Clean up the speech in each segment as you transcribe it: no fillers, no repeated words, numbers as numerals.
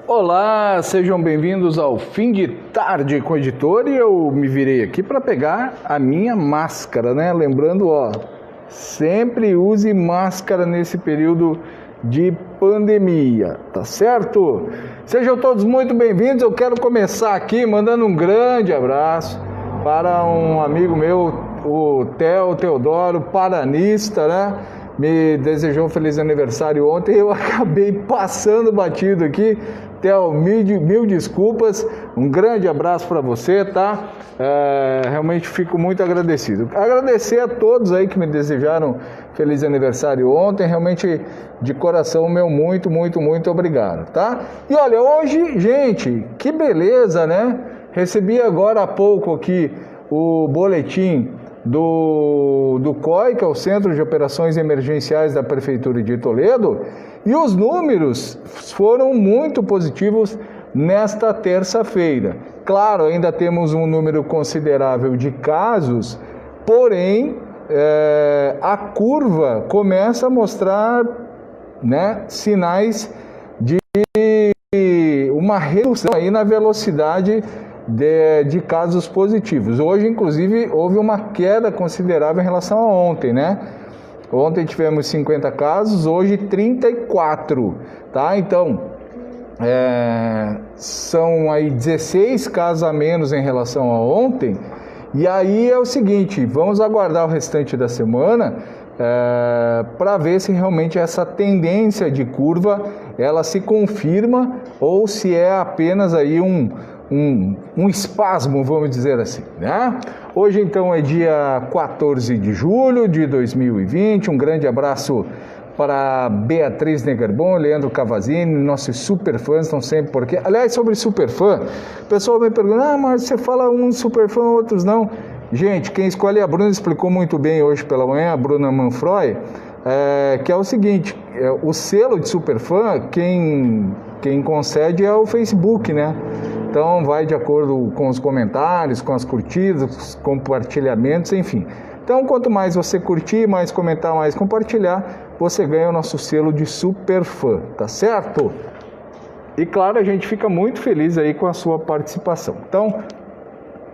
Olá, sejam bem-vindos ao Fim de Tarde com o Editor e eu me virei aqui para pegar a minha máscara, né? Lembrando, sempre use máscara nesse período de pandemia, tá certo? Sejam todos muito bem-vindos. Eu quero começar aqui mandando um grande abraço para um amigo meu, o Teodoro, paranista, né? Me desejou um feliz aniversário ontem e eu acabei passando batido aqui. Theo, mil desculpas, um grande abraço para você, tá? Realmente fico muito agradecido. Agradecer a todos aí que me desejaram feliz aniversário ontem, realmente de coração meu, muito obrigado, tá? E olha, hoje, gente, que beleza, né? Recebi agora há pouco aqui o boletim do COI, que é o Centro de Operações Emergenciais da Prefeitura de Toledo, e os números foram muito positivos nesta terça-feira. Claro, ainda temos um número considerável de casos, porém, a curva começa a mostrar, né, sinais de uma redução aí na velocidade de casos positivos. Hoje, inclusive, houve uma queda considerável em relação a ontem, né? Ontem tivemos 50 casos, hoje 34, tá? Então, são aí 16 casos a menos em relação a ontem. E aí é o seguinte, vamos aguardar o restante da semana para ver se realmente essa tendência de curva, ela se confirma ou se é apenas aí um espasmo, vamos dizer assim, né? Hoje, então, é dia 14 de julho de 2020. Um grande abraço para Beatriz Negerbon, Leandro Cavazini, nossos superfãs estão sempre por aqui. Aliás, sobre superfã, o pessoal me pergunta, mas você fala uns superfã, outros não. Gente, quem escolhe é a Bruna, explicou muito bem hoje pela manhã, a Bruna Manfroy, que é o seguinte, o selo de superfã, quem concede é o Facebook, né? Então, vai de acordo com os comentários, com as curtidas, compartilhamentos, enfim. Então, quanto mais você curtir, mais comentar, mais compartilhar, você ganha o nosso selo de super fã, tá certo? E, claro, a gente fica muito feliz aí com a sua participação. Então,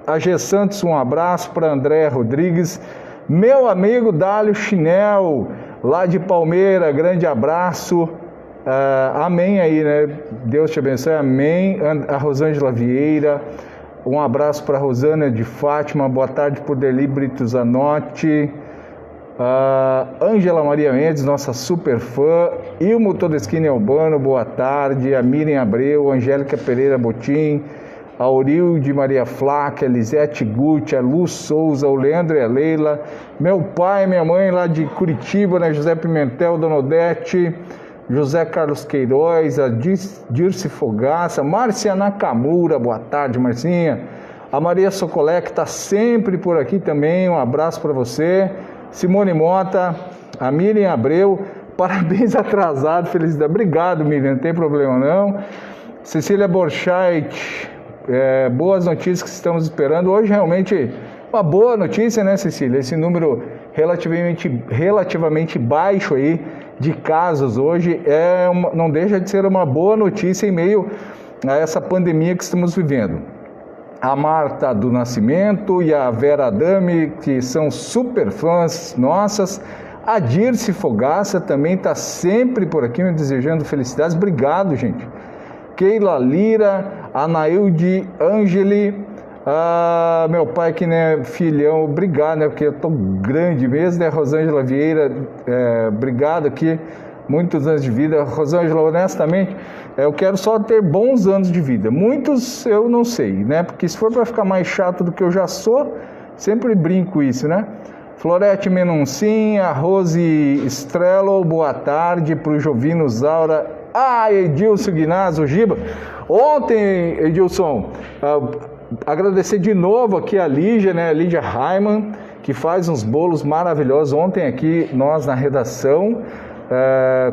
a G Santos, um abraço para André Rodrigues, meu amigo Dálio Chinel, lá de Palmeira, grande abraço. Amém aí, né? Deus te abençoe, amém. A Rosângela Vieira, um abraço para a Rosana de Fátima, boa tarde por Deli Brito Zanotti, Ângela Maria Mendes, nossa super fã, Ilmo Todeschini Albano, boa tarde, a Miriam Abreu, Angélica Pereira Botim, a Aurilde Maria Flaca, a Lisete Gucci, a Luz Souza, o Leandro e a Leila, meu pai e minha mãe lá de Curitiba, né? José Pimentel, Dona Odete, José Carlos Queiroz, a Dirce Fogaça, Márcia Nakamura, boa tarde, Marcinha. A Maria Socolé, que está sempre por aqui também, um abraço para você. Simone Mota, a Miriam Abreu, parabéns atrasado, felicidade. Obrigado, Miriam, não tem problema não. Cecília Borchardt, boas notícias que estamos esperando. Hoje realmente uma boa notícia, né, Cecília? Esse número relativamente baixo aí de casos hoje não deixa de ser uma boa notícia em meio a essa pandemia que estamos vivendo. A Marta do Nascimento e a Vera Adame, que são super fãs nossas. A Dirce Fogaça também está sempre por aqui me desejando felicidades. Obrigado, gente. Keila Lira, a Nailde Angeli, meu pai que né, filhão, obrigado, né, porque eu tô grande mesmo, né, Rosângela Vieira, obrigado aqui, muitos anos de vida. Rosângela, honestamente, eu quero só ter bons anos de vida, muitos eu não sei, né, porque se for para ficar mais chato do que eu já sou, sempre brinco isso, né. Florete Menuncin, a Rose Estrello, boa tarde para o Jovino Zaura, Edilson Guinazzo, Giba. Ontem, Edilson, agradecer de novo aqui a Lígia, né, a Lígia Raiman, que faz uns bolos maravilhosos. Ontem aqui, nós na redação,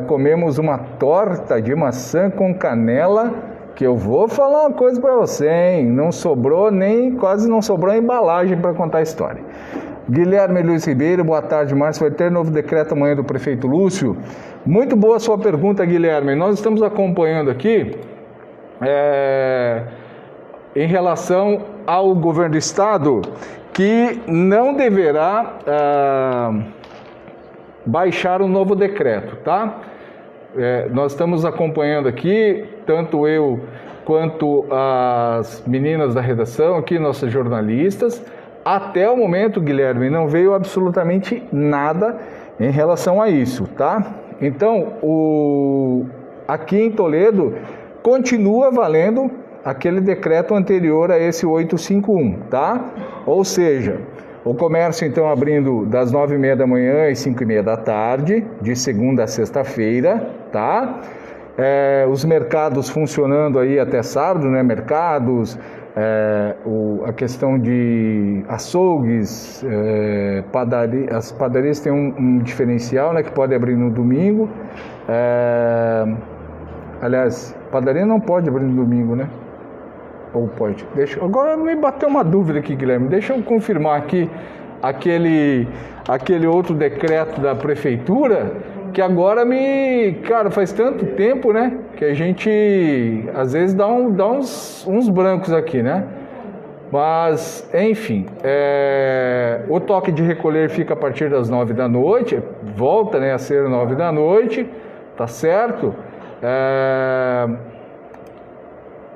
comemos uma torta de maçã com canela, que eu vou falar uma coisa para você, hein? Não sobrou quase não sobrou a embalagem para contar a história. Guilherme Luiz Ribeiro, boa tarde, Márcio. Vai ter novo decreto amanhã do prefeito Lúcio? Muito boa a sua pergunta, Guilherme. Nós estamos acompanhando aqui em relação ao governo do estado, que não deverá baixar o novo decreto, tá? Nós estamos acompanhando aqui, tanto eu quanto as meninas da redação aqui, nossas jornalistas. Até o momento, Guilherme, não veio absolutamente nada em relação a isso, tá? Então, aqui em Toledo, continua valendo aquele decreto anterior a esse 851, tá? Ou seja, o comércio, então, abrindo das 9h30 da manhã às 5h30 da tarde, de segunda a sexta-feira, tá? Os mercados funcionando aí até sábado, né? Mercados, a questão de açougues, as padarias têm um diferencial, né? Que pode abrir no domingo. Aliás, padaria não pode abrir no domingo, né? Ou pode? Agora me bateu uma dúvida aqui, Guilherme. Deixa eu confirmar aqui aquele outro decreto da prefeitura, que agora Cara, faz tanto tempo, né? Que a gente, às vezes, dá uns brancos aqui, né? Mas, enfim, o toque de recolher fica a partir das 9 da noite, volta, né, a ser 9 da noite, tá certo?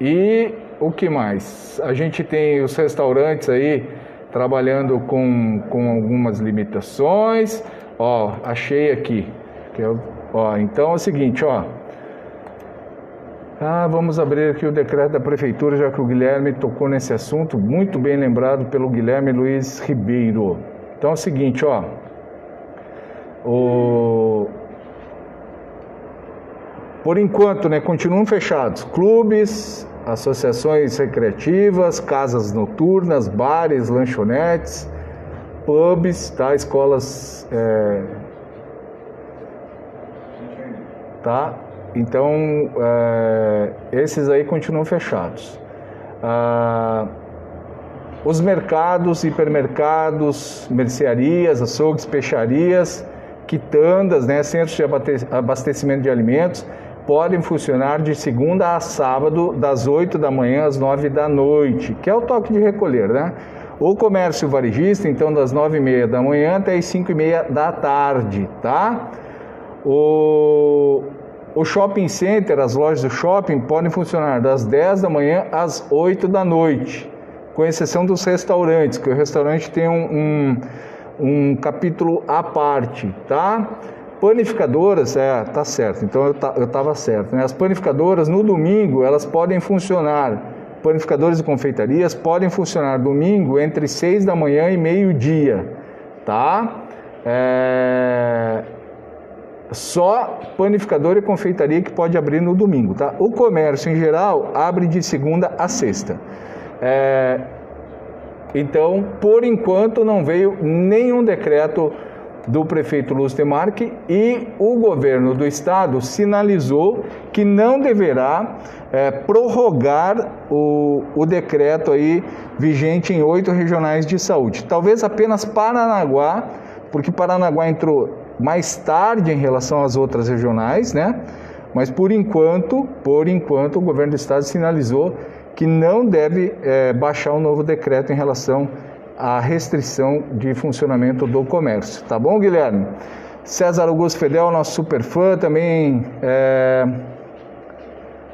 E o que mais? A gente tem os restaurantes aí trabalhando com algumas limitações. Ó, achei aqui. Então é o seguinte, ó. Vamos abrir aqui o decreto da prefeitura, já que o Guilherme tocou nesse assunto, muito bem lembrado pelo Guilherme Luiz Ribeiro. Então é o seguinte, ó. Por enquanto, né, continuam fechados clubes, associações recreativas, casas noturnas, bares, lanchonetes, pubs, tá? Escolas, tá? Então, esses aí continuam fechados. Os mercados, hipermercados, mercearias, açougues, peixarias, quitandas, né, centros de abastecimento de alimentos, podem funcionar de segunda a sábado, das 8 da manhã às 9 da noite, que é o toque de recolher, né? O comércio varejista, então, das 9h30 da manhã até as 5h30 da tarde, tá? O shopping center, as lojas do shopping, podem funcionar das 10 da manhã às 8 da noite, com exceção dos restaurantes, que o restaurante tem um capítulo à parte, tá? Panificadoras, tá certo, então eu estava certo, né? As panificadoras, no domingo, elas podem funcionar, panificadores e confeitarias podem funcionar domingo entre 6 da manhã e meio-dia, tá? Só panificador e confeitaria que pode abrir no domingo, tá? O comércio, em geral, abre de segunda a sexta. Então, por enquanto, não veio nenhum decreto do prefeito Lúcio Demarque, e o governo do estado sinalizou que não deverá prorrogar o decreto aí vigente em 8 regionais de saúde. Talvez apenas Paranaguá, porque Paranaguá entrou mais tarde em relação às outras regionais, né? Mas por enquanto, o governo do estado sinalizou que não deve baixar o novo decreto em relação a restrição de funcionamento do comércio. Tá bom, Guilherme? César Augusto Fedel, nosso super fã, também.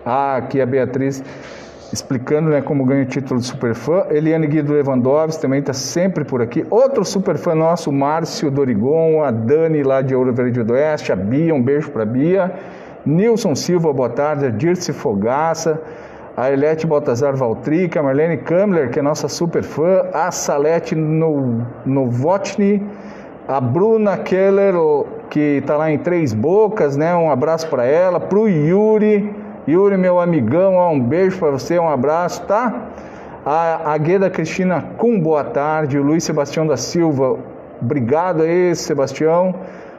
Aqui a Beatriz explicando, né, como ganha o título de super fã. Eliane Guido Lewandowski também está sempre por aqui. Outro super fã nosso, Márcio Dorigon, a Dani lá de Ouro Verde do Oeste, a Bia, um beijo para a Bia. Nilson Silva, boa tarde. A Dirce Fogaça. A Elete Baltazar Valtrica, a Marlene Kamler, que é nossa super fã, a Salete Novotny, a Bruna Keller, que está lá em Três Bocas, né? Um abraço para ela, para o Yuri, meu amigão, um beijo para você, um abraço, tá? A Gueda Cristina com boa tarde, o Luiz Sebastião da Silva, obrigado aí, Sebastião,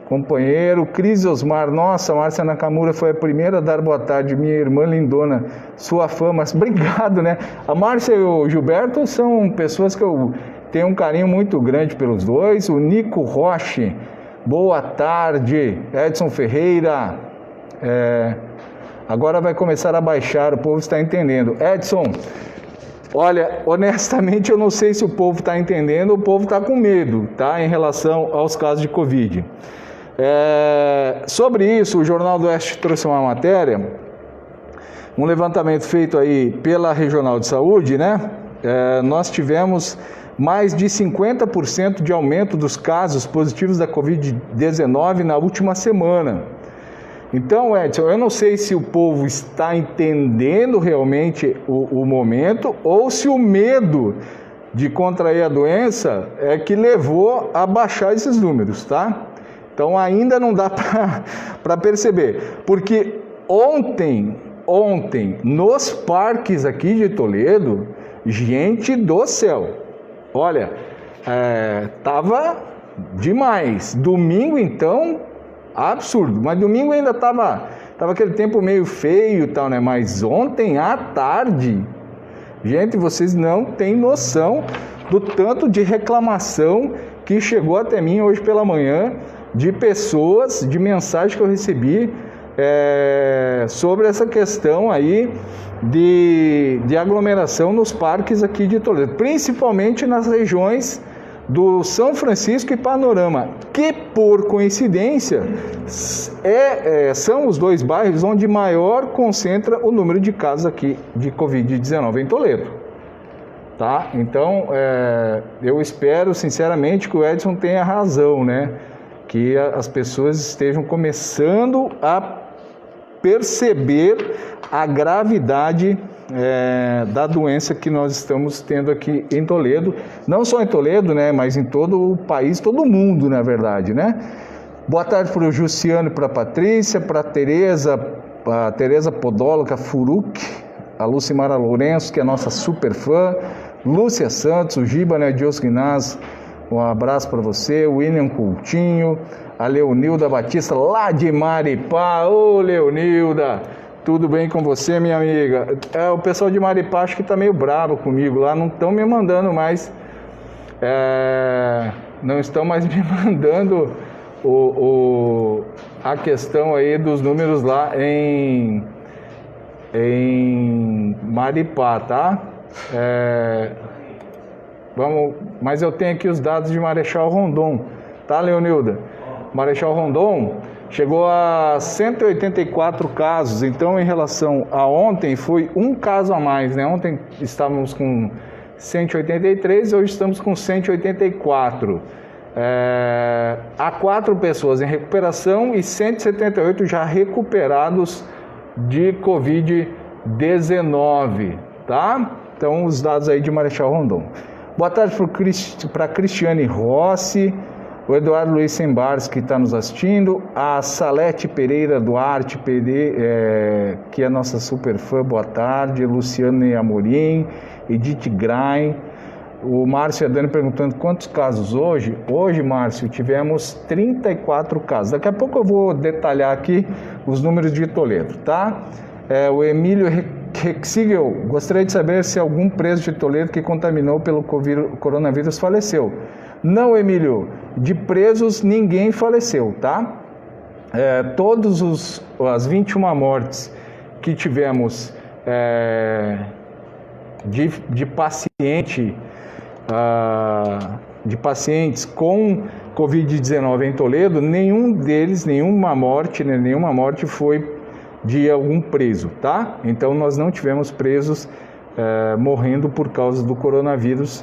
companheiro. Cris Osmar, nossa, Márcia Nakamura foi a primeira a dar boa tarde, minha irmã lindona, sua fã, mas obrigado, né? A Márcia e o Gilberto são pessoas que eu tenho um carinho muito grande pelos dois. O Nico Roche, boa tarde. Edson Ferreira, Agora vai começar a baixar, o povo está entendendo. Edson, olha, honestamente eu não sei se o povo está entendendo, o povo está com medo, tá? Em relação aos casos de Covid. Sobre isso, o Jornal do Oeste trouxe uma matéria, um levantamento feito aí pela Regional de Saúde, né? Nós tivemos mais de 50% de aumento dos casos positivos da Covid-19 na última semana. Então, Edson, eu não sei se o povo está entendendo realmente o momento ou se o medo de contrair a doença é que levou a baixar esses números, tá? Então, ainda não dá para perceber, porque ontem, nos parques aqui de Toledo, gente do céu, olha, tava demais. Domingo, então, absurdo. Mas domingo ainda tava aquele tempo meio feio e tal, né? Mas ontem à tarde, gente, vocês não têm noção do tanto de reclamação que chegou até mim hoje pela manhã, de pessoas, de mensagens que eu recebi sobre essa questão aí de aglomeração nos parques aqui de Toledo, principalmente nas regiões do São Francisco e Panorama, que por coincidência são os dois bairros onde maior concentra o número de casos aqui de Covid-19 em Toledo, tá? Então, eu espero sinceramente que o Edson tenha razão, né? Que as pessoas estejam começando a perceber a gravidade da doença que nós estamos tendo aqui em Toledo, não só em Toledo, né, mas em todo o país, todo o mundo, na verdade, né? Boa tarde para o Jussiano e para a Patrícia, para a Tereza Podóloca Furuc, a Lucimara Lourenço, que é nossa super fã, Lúcia Santos, o Giba, né, Dios Guinaz, um abraço para você, o William Coutinho, a Leonilda Batista, lá de Maripá. Ô, Leonilda, tudo bem com você, minha amiga? O pessoal de Maripá acho que está meio bravo comigo lá, não estão me mandando mais, não estão mais me mandando a questão aí dos números lá em Maripá, tá? Mas eu tenho aqui os dados de Marechal Rondon, tá, Leonilda? Marechal Rondon chegou a 184 casos, então em relação a ontem foi um caso a mais, né? Ontem estávamos com 183, hoje estamos com 184. Há 4 pessoas em recuperação e 178 já recuperados de Covid-19, tá? Então os dados aí de Marechal Rondon. Boa tarde para a Cristiane Rossi, o Eduardo Luiz Sembars, que está nos assistindo, a Salete Pereira Duarte, que é nossa super fã, boa tarde, Luciane Amorim, Edith Grain, o Márcio Adani perguntando quantos casos hoje. Hoje, Márcio, tivemos 34 casos. Daqui a pouco eu vou detalhar aqui os números de Toledo, tá? O Emílio Rexigel, gostaria de saber se algum preso de Toledo que contaminou pelo coronavírus faleceu. Não, Emílio, de presos ninguém faleceu, tá? Todas as 21 mortes que tivemos de pacientes com Covid-19 em Toledo, nenhuma morte foi de algum preso, tá? Então nós não tivemos presos morrendo por causa do coronavírus,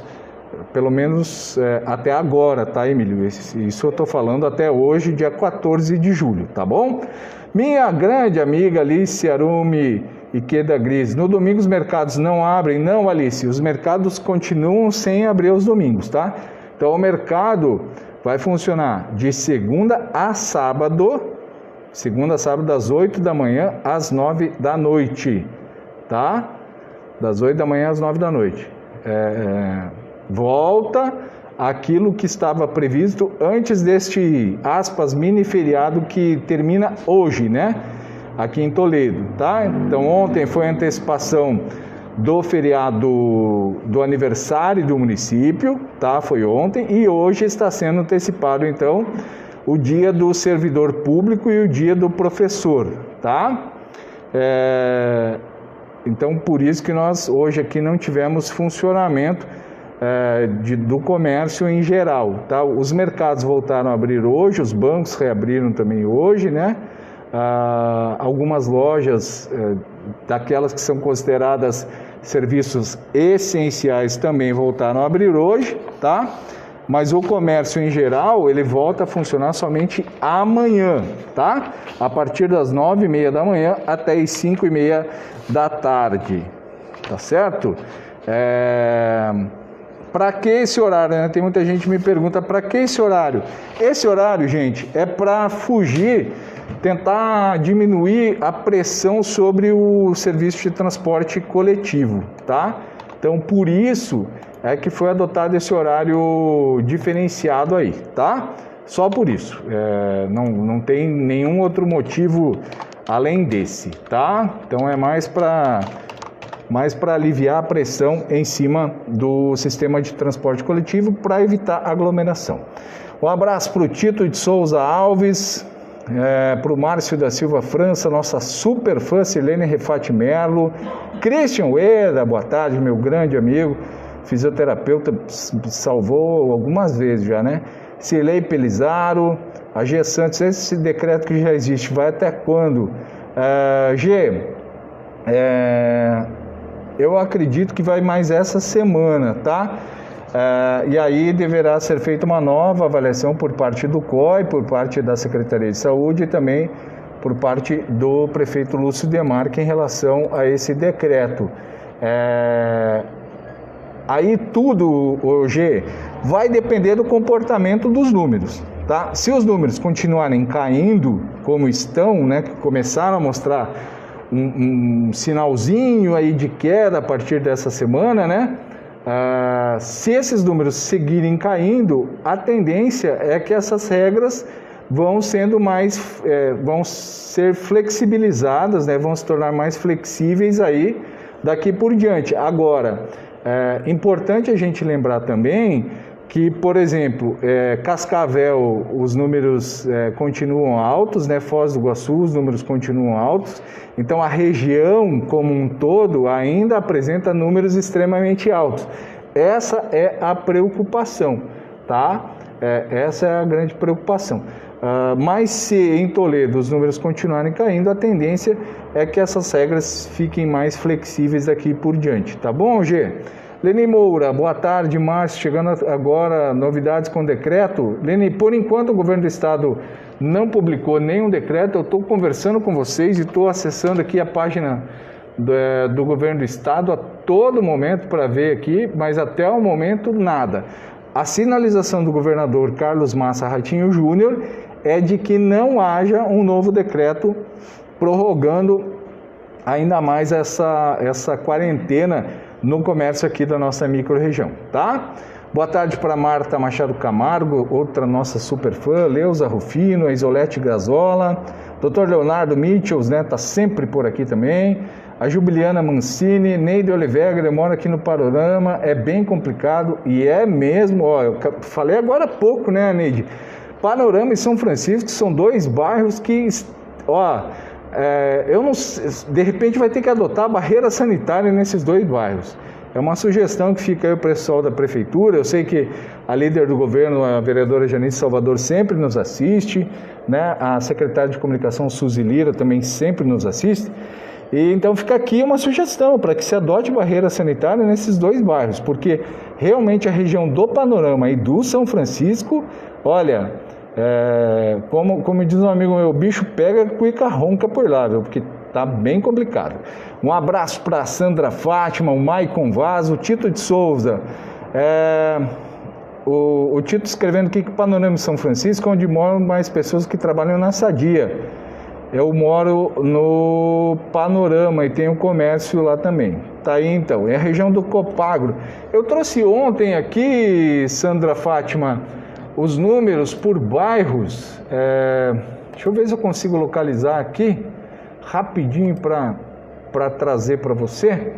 pelo menos até agora, tá, Emílio? Isso eu estou falando até hoje, dia 14 de julho, tá bom? Minha grande amiga Alice Arumi Ikeda Gris, no domingo os mercados não abrem? Não, Alice, os mercados continuam sem abrir aos domingos, tá? Então o mercado vai funcionar de segunda a sábado, das 8 da manhã às 9 da noite, tá? Das 8 da manhã às 9 da noite. Volta aquilo que estava previsto antes deste, aspas, mini feriado que termina hoje, né? Aqui em Toledo, tá? Então ontem foi a antecipação do feriado do aniversário do município, tá? Foi ontem, e hoje está sendo antecipado, então, o dia do servidor público e o dia do professor, tá? Então, por isso que nós hoje aqui não tivemos funcionamento do comércio em geral, tá? Os mercados voltaram a abrir hoje, os bancos reabriram também hoje, né? Algumas lojas, daquelas que são consideradas serviços essenciais, também voltaram a abrir hoje, tá? Mas o comércio em geral, ele volta a funcionar somente amanhã, tá? A partir das 9h30 da manhã até as 5h30 da tarde, tá certo? Para que esse horário, né? Tem muita gente que me pergunta, para que esse horário? Esse horário, gente, é para fugir, tentar diminuir a pressão sobre o serviço de transporte coletivo, tá? Então, por isso é que foi adotado esse horário diferenciado aí, tá? Só por isso, não tem nenhum outro motivo além desse, tá? Então é mais para aliviar a pressão em cima do sistema de transporte coletivo para evitar aglomeração. Um abraço para o Tito de Souza Alves, para o Márcio da Silva França, nossa super fã Silene Refati Merlo, Christian Ueda, boa tarde, meu grande amigo, fisioterapeuta, salvou algumas vezes já, né? Cirlei Pelizaro, a G Santos, esse decreto que já existe, vai até quando? Eu acredito que vai mais essa semana, tá? E aí deverá ser feita uma nova avaliação por parte do COI, por parte da Secretaria de Saúde e também por parte do prefeito Lúcio Demarque em relação a esse decreto. Aí tudo, G, vai depender do comportamento dos números, tá? Se os números continuarem caindo como estão, né, que começaram a mostrar um sinalzinho aí de queda a partir dessa semana, né? Se esses números seguirem caindo, a tendência é que essas regras vão ser flexibilizadas, né? Vão se tornar mais flexíveis aí daqui por diante. Agora, importante a gente lembrar também que, por exemplo, Cascavel, os números continuam altos, né? Foz do Iguaçu, os números continuam altos. Então, a região como um todo ainda apresenta números extremamente altos. Essa é a preocupação, tá? Essa é a grande preocupação. Mas se em Toledo os números continuarem caindo, a tendência é que essas regras fiquem mais flexíveis daqui por diante. Tá bom, Gê? Leni Moura, boa tarde, Márcio. Chegando agora, novidades com decreto. Leni, por enquanto o governo do estado não publicou nenhum decreto. Eu estou conversando com vocês e estou acessando aqui a página do governo do estado a todo momento para ver aqui, mas até o momento nada. A sinalização do governador Carlos Massa Ratinho Júnior é de que não haja um novo decreto prorrogando ainda mais essa quarentena no comércio aqui da nossa micro-região, tá? Boa tarde para Marta Machado Camargo, outra nossa super fã, Leusa Rufino, a Isolete Gazola, Dr. Leonardo Mitchells, né, tá sempre por aqui também, a Jubiliana Mancini, Neide Oliveira, eu moro aqui no Panorama, é bem complicado, e é mesmo, ó, eu falei agora há pouco, né, Neide? Panorama e São Francisco são dois bairros que, ó, eu não, de repente vai ter que adotar barreira sanitária nesses dois bairros. É uma sugestão que fica aí o pessoal da prefeitura. Eu sei que a líder do governo, a vereadora Janice Salvador, sempre nos assiste, né? A secretária de comunicação Suzy Lira também sempre nos assiste. E então fica aqui uma sugestão para que se adote barreira sanitária nesses dois bairros, porque realmente a região do Panorama e do São Francisco, olha, como diz um amigo meu, o bicho pega, cuica ronca por lá, viu? Porque tá bem complicado. Um abraço para Sandra Fátima, o Maicon Vaz, o Tito de Souza, o Tito escrevendo aqui que Panorama e São Francisco, onde moram mais pessoas que trabalham na Sadia. Eu moro no Panorama e tenho comércio lá também. Tá aí então, é a região do Copagro. Eu trouxe ontem aqui, Sandra Fátima, os números por bairros. Deixa eu ver se eu consigo localizar aqui rapidinho para trazer para você,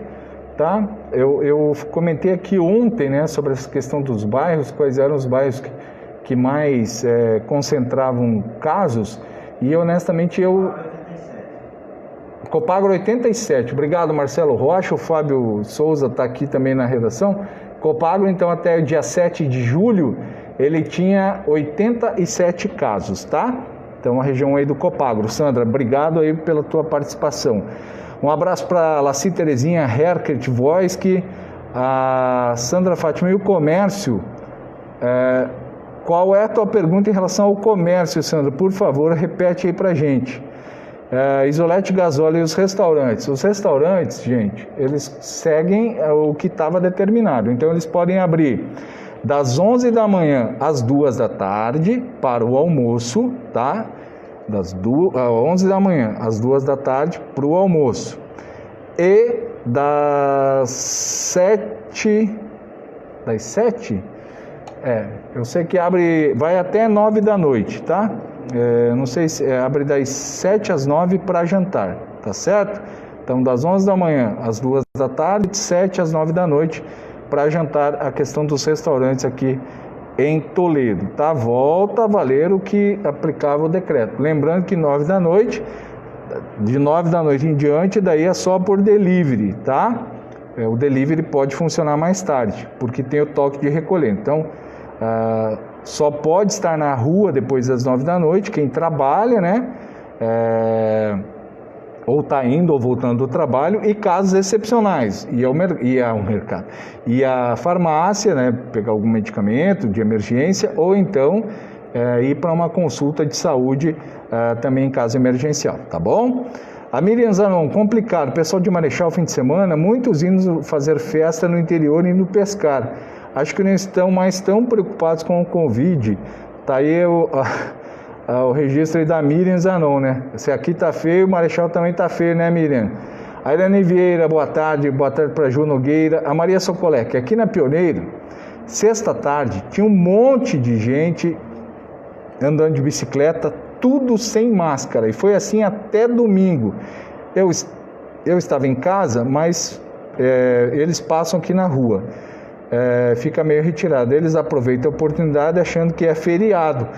tá? Eu comentei aqui ontem, né, sobre essa questão dos bairros, quais eram os bairros que mais concentravam casos, e honestamente Copagro 87, obrigado Marcelo Rocha, o Fábio Souza está aqui também na redação. Copagro, então, até o dia 7 de julho, ele tinha 87 casos, tá? Então, a região aí do Copagro. Sandra, obrigado aí pela tua participação. Um abraço para a Laci Terezinha Herkert Voiski, a Sandra Fátima e o comércio. Qual é a tua pergunta em relação ao comércio, Sandra? Por favor, repete aí para a gente. Isolete Gasóleo e os restaurantes. Os restaurantes, gente, eles seguem o que estava determinado. Então, eles podem abrir das 11 da manhã às 2 da tarde para o almoço, tá? Das 11 da manhã às 2 da tarde para o almoço. E das 7... Das 7? Eu sei que vai até 9 da noite, tá? Não sei se abre das 7 às 9 para jantar, tá certo? Então, das 11 da manhã às 2 da tarde, de 7 às 9 da noite para jantar, a questão dos restaurantes aqui em Toledo, tá? Volta a valer o que aplicava o decreto. Lembrando que 9 da noite, de 9 da noite em diante, daí é só por delivery, tá? O delivery pode funcionar mais tarde, porque tem o toque de recolher. Então, só pode estar na rua depois das 9 da noite quem trabalha, né? Ou está indo ou voltando do trabalho, e casos excepcionais, ir ao mercado, ir à farmácia, né? Pegar algum medicamento de emergência, ou então ir para uma consulta de saúde também em caso emergencial, tá bom? A Miriam Zanon, complicado, pessoal de Marechal fim de semana, muitos indo fazer festa no interior e indo pescar. Acho que não estão mais tão preocupados com o Covid. Tá aí o registro aí da Miriam Zanon, né? Se aqui tá feio, o Marechal também tá feio, né, Miriam? A Irene Vieira, boa tarde para Ju Nogueira. A Maria Socolec, aqui na Pioneiro, sexta tarde, tinha um monte de gente andando de bicicleta, tudo sem máscara, e foi assim até domingo. Eu estava em casa, mas eles passam aqui na rua. Fica meio retirado. Eles aproveitam a oportunidade achando que é feriado.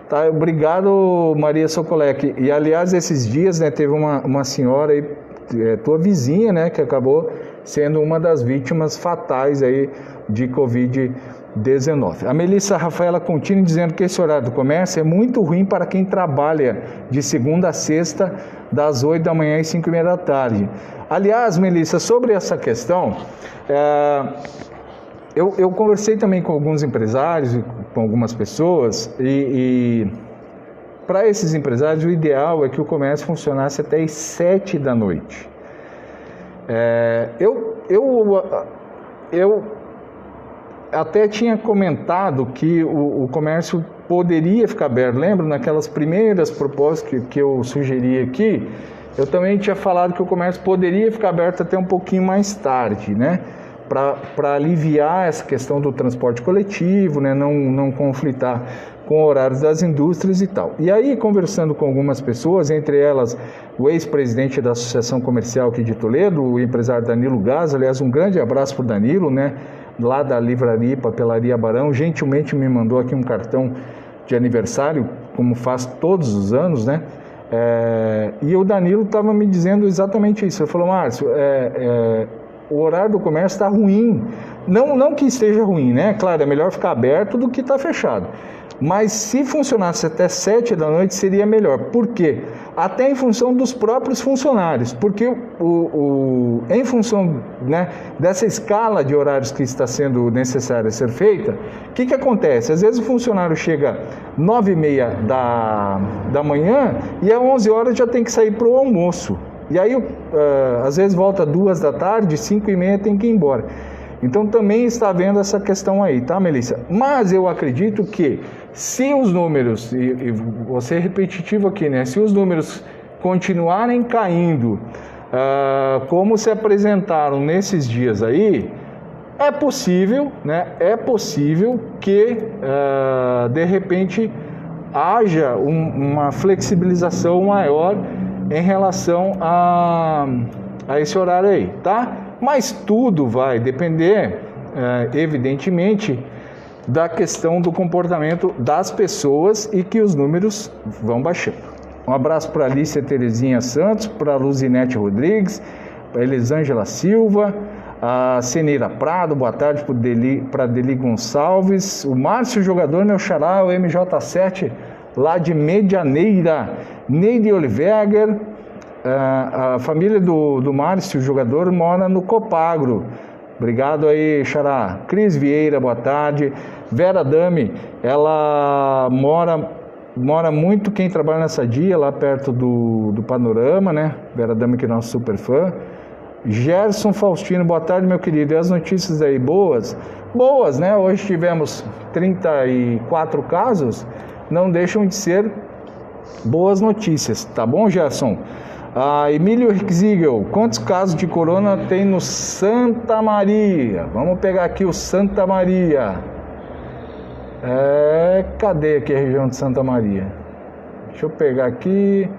Tá? Obrigado, Maria Socolec. E, aliás, esses dias, né, teve uma senhora aí, tua vizinha, né, que acabou sendo uma das vítimas fatais aí de Covid-19. A Melissa Rafaela Contini dizendo que esse horário do comércio é muito ruim para quem trabalha de segunda a sexta, das 8 da manhã às 5h30 da tarde. Aliás, Melissa, sobre essa questão... Eu conversei também com alguns empresários, com algumas pessoas, e para esses empresários o ideal é que o comércio funcionasse até as 7 da noite. Eu até tinha comentado que o comércio poderia ficar aberto. Lembra, naquelas primeiras propostas que eu sugeri aqui, eu também tinha falado que o comércio poderia ficar aberto até um pouquinho mais tarde, né? Para aliviar essa questão do transporte coletivo, né, não conflitar com horários das indústrias e tal. E aí, conversando com algumas pessoas, entre elas o ex-presidente da Associação Comercial aqui de Toledo, o empresário Danilo Gás, aliás, um grande abraço para o Danilo, né, lá da Livraria e Papelaria Barão, gentilmente me mandou aqui um cartão de aniversário, como faz todos os anos, né, e o Danilo estava me dizendo exatamente isso. Ele falou: Márcio, o horário do comércio está ruim. Não que esteja ruim, né? Claro, é melhor ficar aberto do que estar fechado. Mas se funcionasse até 7 da noite seria melhor. Por quê? Até em função dos próprios funcionários. Porque em função, né, dessa escala de horários que está sendo necessária ser feita, o que acontece? Às vezes o funcionário chega 9h30 da manhã e às 11 horas já tem que sair para o almoço. E aí, às vezes, volta 2 da tarde, 5h30 tem que ir embora. Então, também está havendo essa questão aí, tá, Melissa? Mas eu acredito que, se os números, e vou ser repetitivo aqui, né? Se os números continuarem caindo, como se apresentaram nesses dias aí, é possível, né? É possível que, de repente, haja uma flexibilização maior em relação a esse horário aí, tá? Mas tudo vai depender, evidentemente, da questão do comportamento das pessoas e que os números vão baixando. Um abraço para Alicia Terezinha Santos, para Luzinete Rodrigues, para Elisângela Silva, a Ceneira Prado, boa tarde para Deli Gonçalves, o Márcio Jogador, meu xará, o MJ7, lá de Medianeira, Neide Oliveger, a família do Márcio Jogador mora no Copagro. Obrigado aí, xará. Cris Vieira, boa tarde. Vera Dami, ela mora muito, quem trabalha nessa dia, lá perto do Panorama, né? Vera Dami, que é nosso super fã. Gerson Faustino, boa tarde, meu querido. E as notícias aí, boas? Boas, né? Hoje tivemos 34 casos, não deixam de ser boas notícias, tá bom, Gerson? Emílio Ziegel, quantos casos de corona tem no Santa Maria? Vamos pegar aqui o Santa Maria. Cadê aqui a região de Santa Maria? Deixa eu pegar aqui.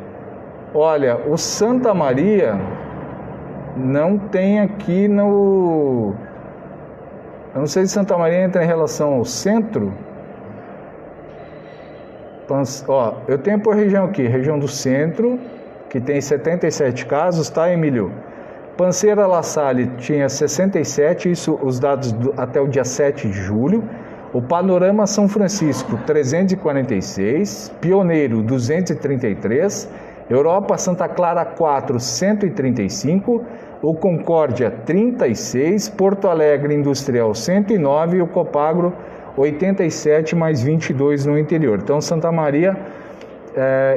Olha, o Santa Maria não tem aqui no... Eu não sei se Santa Maria entra em relação ao centro. Eu tenho por região aqui, região do centro, que tem 77 casos, tá, Emílio? Panceira La Salle tinha 67, isso os dados até o dia 7 de julho. O Panorama São Francisco, 346. Pioneiro, 233. Europa Santa Clara 4, 135. O Concórdia, 36. Porto Alegre Industrial, 109. E o Copagro, 87, mais 22 no interior. Então, Santa Maria...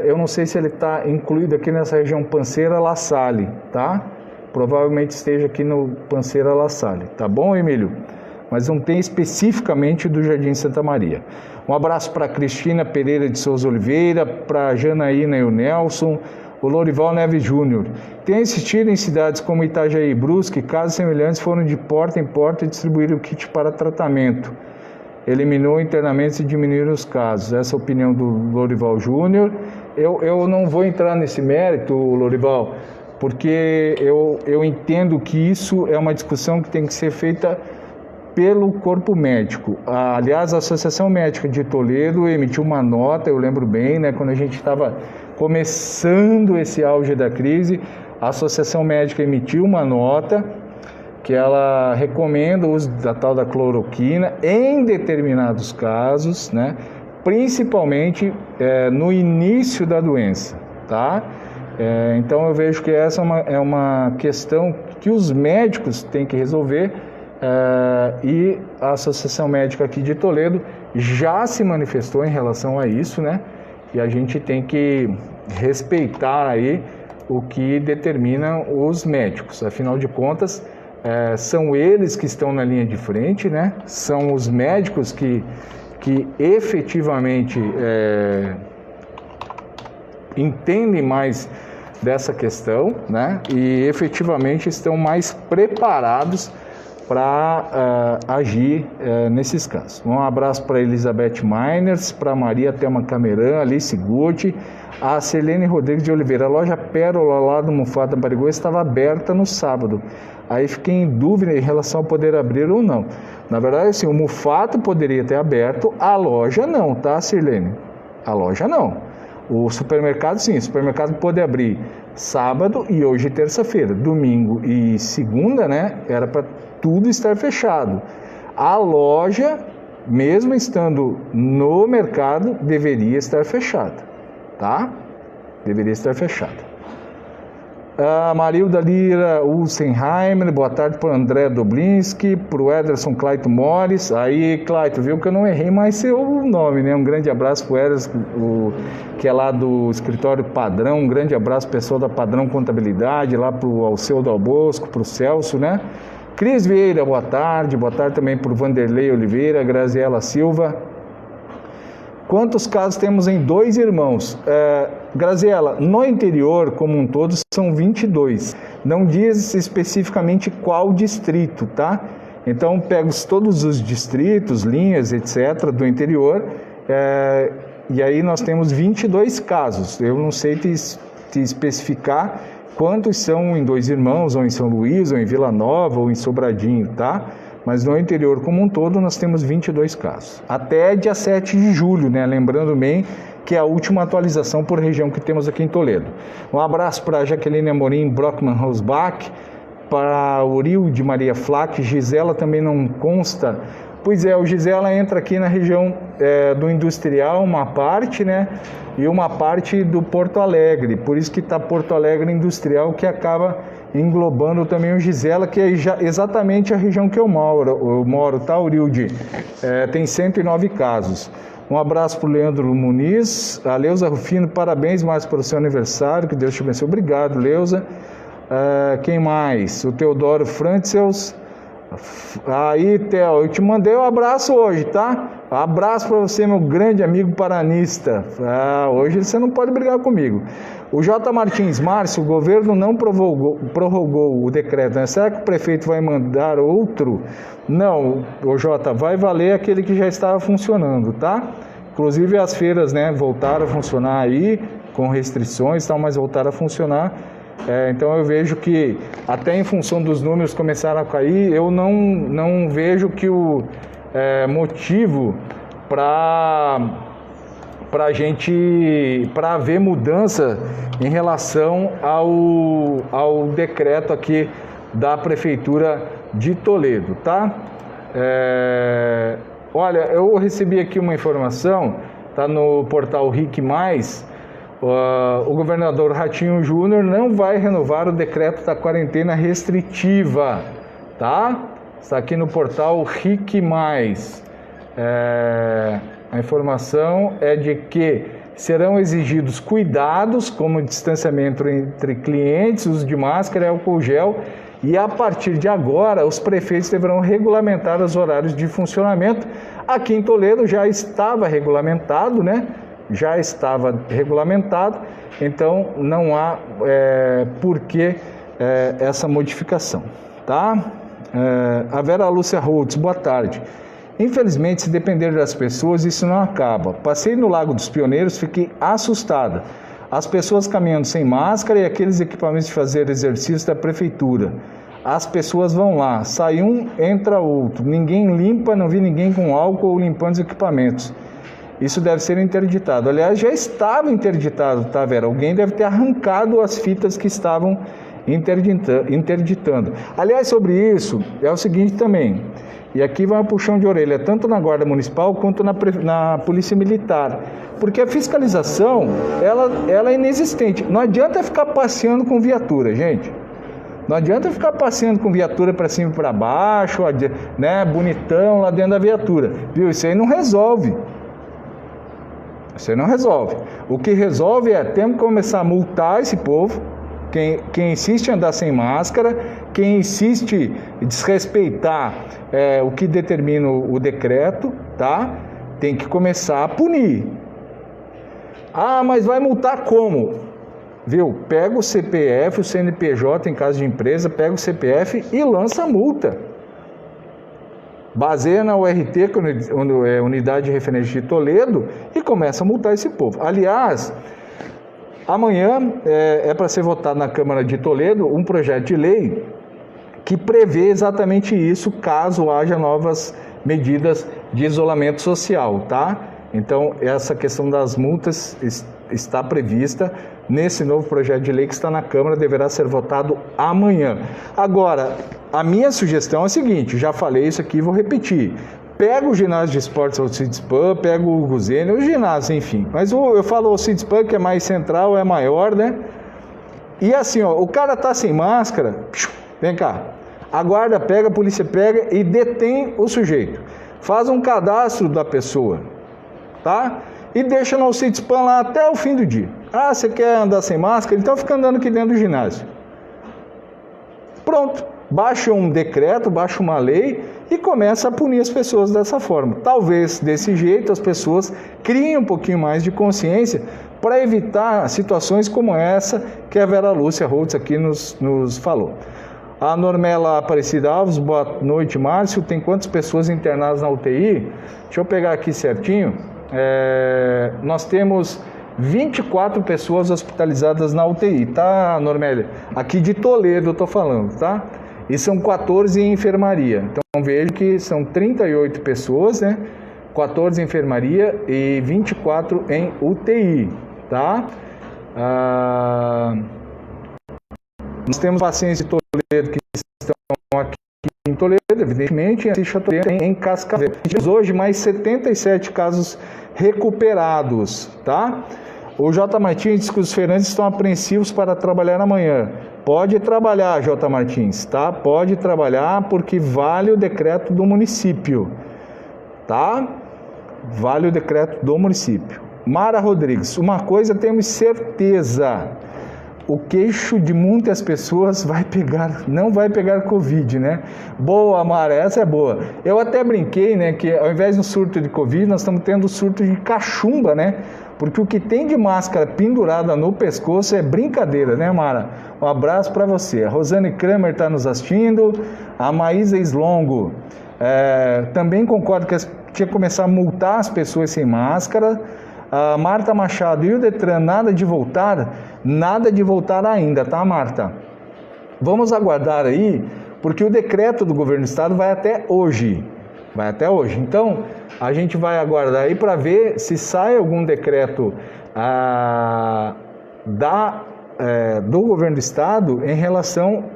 eu não sei se ele está incluído aqui nessa região Panceira La Salle, tá? Provavelmente esteja aqui no Panceira La Salle, tá bom, Emílio? Mas não tem especificamente do Jardim Santa Maria. Um abraço para Cristina Pereira de Souza Oliveira, para Janaína e o Nelson, o Lorival Neves Júnior. Tem assistido em cidades como Itajaí e Brusque, casos semelhantes foram de porta em porta e distribuíram o kit para tratamento. Eliminou internamente e diminuiu os casos. Essa é a opinião do Lorival Júnior. Eu não vou entrar nesse mérito, Lorival, porque eu entendo que isso é uma discussão que tem que ser feita pelo corpo médico. Aliás, a Associação Médica de Toledo emitiu uma nota, eu lembro bem, né, quando a gente estava começando esse auge da crise, a Associação Médica emitiu uma nota que ela recomenda o uso da tal da cloroquina em determinados casos, né? Principalmente no início da doença, tá? Então eu vejo que essa é uma questão que os médicos têm que resolver e a Associação Médica aqui de Toledo já se manifestou em relação a isso, né? E a gente tem que respeitar aí o que determinam os médicos, afinal de contas, são eles que estão na linha de frente, né? São os médicos que efetivamente entendem mais dessa questão, né? E efetivamente estão mais preparados para agir nesses casos. Um abraço para Elizabeth Miners, para Maria Thelma Cameran, Alice Gucci, a Selene Rodrigues de Oliveira. A loja Pérola lá do Mufata Barigô estava aberta no sábado. Aí fiquei em dúvida em relação a poder abrir ou não. Na verdade, assim, o Mufato poderia ter aberto, a loja não, tá, Sirlene? A loja não. O supermercado, sim, o supermercado pode abrir sábado e hoje terça-feira. Domingo e segunda, né, era para tudo estar fechado. A loja, mesmo estando no mercado, deveria estar fechada, tá? Deveria estar fechada. A Marilda Lira Ulsenheimer, boa tarde para o André Doblinski, para o Ederson Claito Mores. Aí, Claito, viu que eu não errei mais seu nome, né? Um grande abraço para o Ederson, que é lá do escritório Padrão. Um grande abraço, pessoal da Padrão Contabilidade, lá para o Alceu Dal Bosco, para o Celso, né? Cris Vieira, boa tarde também para o Vanderlei Oliveira, Graziela Silva. Quantos casos temos em Dois Irmãos? Graziela, no interior como um todo são 22. Não diz especificamente qual distrito, tá? Então pego todos os distritos, linhas, etc. do interior e aí nós temos 22 casos. Eu não sei te especificar quantos são em Dois Irmãos, ou em São Luís, ou em Vila Nova, ou em Sobradinho, tá? Mas no interior como um todo nós temos 22 casos. Até dia 7 de julho, né? Lembrando bem que é a última atualização por região que temos aqui em Toledo. Um abraço para Jaqueline Amorim Brockman Rosbach, para Uril de Maria Flack, Gisela também não consta. Pois é, o Gisela entra aqui na região do Industrial, uma parte, né? E uma parte do Porto Alegre, por isso que está Porto Alegre Industrial, que acaba englobando também o Gisela, que é exatamente a região que eu moro, tá, Urilde? Tem 109 casos. Um abraço para o Leandro Muniz, a Leusa Rufino, parabéns mais pelo seu aniversário, que Deus te abençoe. Obrigado, Leusa. Quem mais? O Teodoro Francels. Aí, Theo, eu te mandei um abraço hoje, tá? Abraço para você, meu grande amigo paranista. Hoje você não pode brigar comigo. O J. Martins, Márcio, o governo não prorrogou o decreto, né? Será que o prefeito vai mandar outro? Não, o J, vai valer aquele que já estava funcionando, tá? Inclusive as feiras, né, voltaram a funcionar aí, com restrições e tal, mas voltaram a funcionar. Então eu vejo que até em função dos números começaram a cair, eu não vejo que o motivo para haver mudança em relação ao decreto aqui da Prefeitura de Toledo, tá? Olha, eu recebi aqui uma informação, tá no portal RIC+, o governador Ratinho Júnior não vai renovar o decreto da quarentena restritiva, tá? Está aqui no portal RIC+. A informação é de que serão exigidos cuidados, como distanciamento entre clientes, uso de máscara e álcool gel, e a partir de agora os prefeitos deverão regulamentar os horários de funcionamento. Aqui em Toledo já estava regulamentado, né? Já estava regulamentado, então não há por que essa modificação, tá? A Vera Lúcia Holtz, boa tarde. Infelizmente, se depender das pessoas, isso não acaba. Passei no Lago dos Pioneiros, fiquei assustada. As pessoas caminhando sem máscara e aqueles equipamentos de fazer exercício da prefeitura. As pessoas vão lá, sai um, entra outro. Ninguém limpa, não vi ninguém com álcool ou limpando os equipamentos. Isso deve ser interditado. Aliás, já estava interditado, tá, Vera? Alguém deve ter arrancado as fitas que estavam interditando. Aliás, sobre isso, é o seguinte também, e aqui vai um puxão de orelha, tanto na Guarda Municipal quanto na Polícia Militar, porque a fiscalização, ela é inexistente. Não adianta ficar passeando com viatura, gente. Não adianta ficar passeando com viatura para cima e para baixo, né, bonitão lá dentro da viatura, viu? Isso aí não resolve. Você não resolve. O que resolve temos que começar a multar esse povo, quem insiste em andar sem máscara, quem insiste em desrespeitar o que determina o decreto, tá? Tem que começar a punir. Mas vai multar como? Viu? Pega o CPF, o CNPJ em caso de empresa, pega o CPF e lança a multa. Baseia na URT, que é Unidade de Referência de Toledo, e começa a multar esse povo. Aliás, amanhã é para ser votado na Câmara de Toledo um projeto de lei que prevê exatamente isso, caso haja novas medidas de isolamento social, tá? Então, essa questão das multas está prevista nesse novo projeto de lei que está na Câmara, deverá ser votado amanhã. Agora, a minha sugestão é a seguinte, já falei isso aqui e vou repetir. Pega o ginásio de esportes ou Cidspam, pega o Guzene, o ginásio, enfim. Mas eu falo o Cidspam, que é mais central, é maior, né? E assim, ó, o cara tá sem máscara, vem cá, a guarda pega, a polícia pega e detém o sujeito. Faz um cadastro da pessoa, tá? E deixa no Cidspam lá até o fim do dia. Você quer andar sem máscara? Então fica andando aqui dentro do ginásio. Pronto. Baixa um decreto, baixa uma lei e começa a punir as pessoas dessa forma. Talvez desse jeito as pessoas criem um pouquinho mais de consciência para evitar situações como essa que a Vera Lúcia Holtz aqui nos falou. A Normela Aparecida Alves, boa noite, Márcio. Tem quantas pessoas internadas na UTI? Deixa eu pegar aqui certinho. Nós temos 24 pessoas hospitalizadas na UTI, tá, Normélia? Aqui de Toledo eu tô falando, tá? E são 14 em enfermaria. Então vejo que são 38 pessoas, né, 14 em enfermaria e 24 em UTI, tá? Nós temos pacientes de Toledo que estão aqui em Toledo, evidentemente, em Cascavel. Hoje, mais 77 casos recuperados, tá? O J. Martins diz que os feirantes estão apreensivos para trabalhar amanhã. Pode trabalhar, J. Martins, tá? Pode trabalhar porque vale o decreto do município, tá? Vale o decreto do município. Mara Rodrigues, uma coisa temos certeza, o queixo de muitas pessoas não vai pegar Covid, né? Boa, Mara, essa é boa. Eu até brinquei, né, que ao invés do surto de Covid, nós estamos tendo surto de cachumba, né? Porque o que tem de máscara pendurada no pescoço é brincadeira, né, Mara? Um abraço para você. A Rosane Kramer está nos assistindo, a Maísa Slongo também concordo que tinha que começar a multar as pessoas sem máscara. A Marta Machado, e o Detran, nada de voltar ainda, tá, Marta? Vamos aguardar aí, porque o decreto do governo do estado vai até hoje. Então, a gente vai aguardar aí para ver se sai algum decreto do governo do estado em relação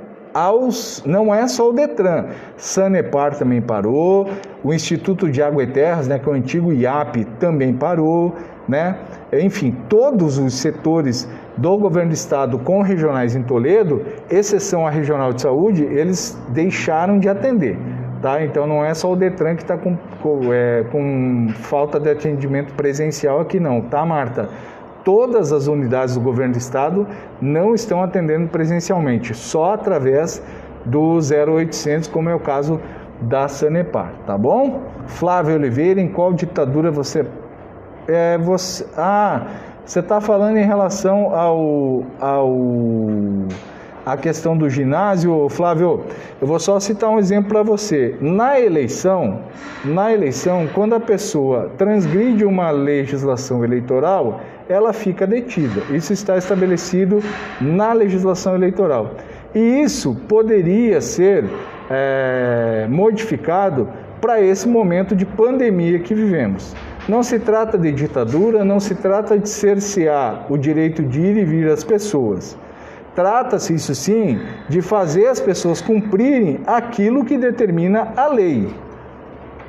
não é só o Detran, Sanepar também parou, o Instituto de Água e Terras, né, que é o antigo IAP, também parou, né? Enfim, todos os setores do governo do estado com regionais em Toledo, exceção a regional de saúde, eles deixaram de atender, tá? Então não é só o Detran que está com falta de atendimento presencial aqui não, tá, Marta? Todas as unidades do governo do estado não estão atendendo presencialmente, só através do 0800, como é o caso da Sanepar, tá bom? Flávio Oliveira, em qual ditadura você está falando em relação a questão do ginásio, Flávio. Eu vou só citar um exemplo para você. Na eleição, quando a pessoa transgride uma legislação eleitoral, ela fica detida. Isso está estabelecido na legislação eleitoral. E isso poderia ser modificado para esse momento de pandemia que vivemos. Não se trata de ditadura, não se trata de cercear o direito de ir e vir das pessoas. Trata-se, isso sim, de fazer as pessoas cumprirem aquilo que determina a lei,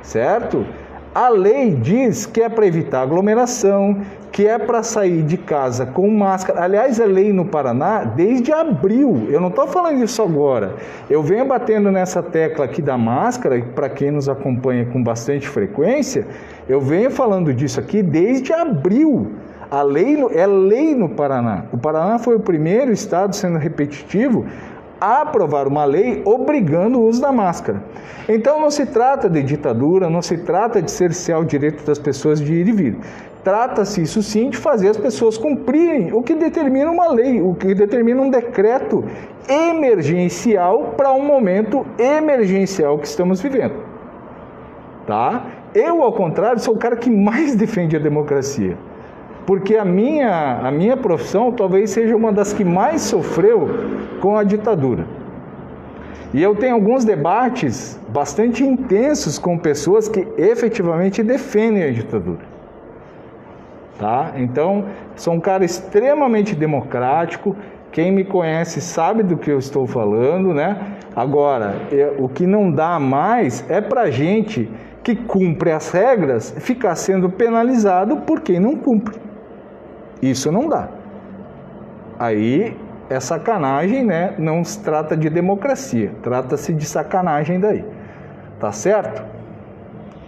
certo? A lei diz que é para evitar aglomeração, que é para sair de casa com máscara. Aliás, a lei no Paraná, desde abril, eu não estou falando disso agora, eu venho batendo nessa tecla aqui da máscara, para quem nos acompanha com bastante frequência, eu venho falando disso aqui desde abril. A lei é lei no Paraná. O Paraná foi o primeiro estado, sendo repetitivo, a aprovar uma lei obrigando o uso da máscara. Então não se trata de ditadura, não se trata de cercear o direito das pessoas de ir e vir. Trata-se, isso sim, de fazer as pessoas cumprirem o que determina uma lei, o que determina um decreto emergencial para um momento emergencial que estamos vivendo. Tá? Eu, ao contrário, sou o cara que mais defende a democracia. Porque a minha profissão talvez seja uma das que mais sofreu com a ditadura. E eu tenho alguns debates bastante intensos com pessoas que efetivamente defendem a ditadura. Tá? Então, sou um cara extremamente democrático, quem me conhece sabe do que eu estou falando, né? Agora, o que não dá mais é pra gente que cumpre as regras ficar sendo penalizado por quem não cumpre. Isso não dá. Aí é sacanagem, né? Não se trata de democracia, trata-se de sacanagem daí. Tá certo?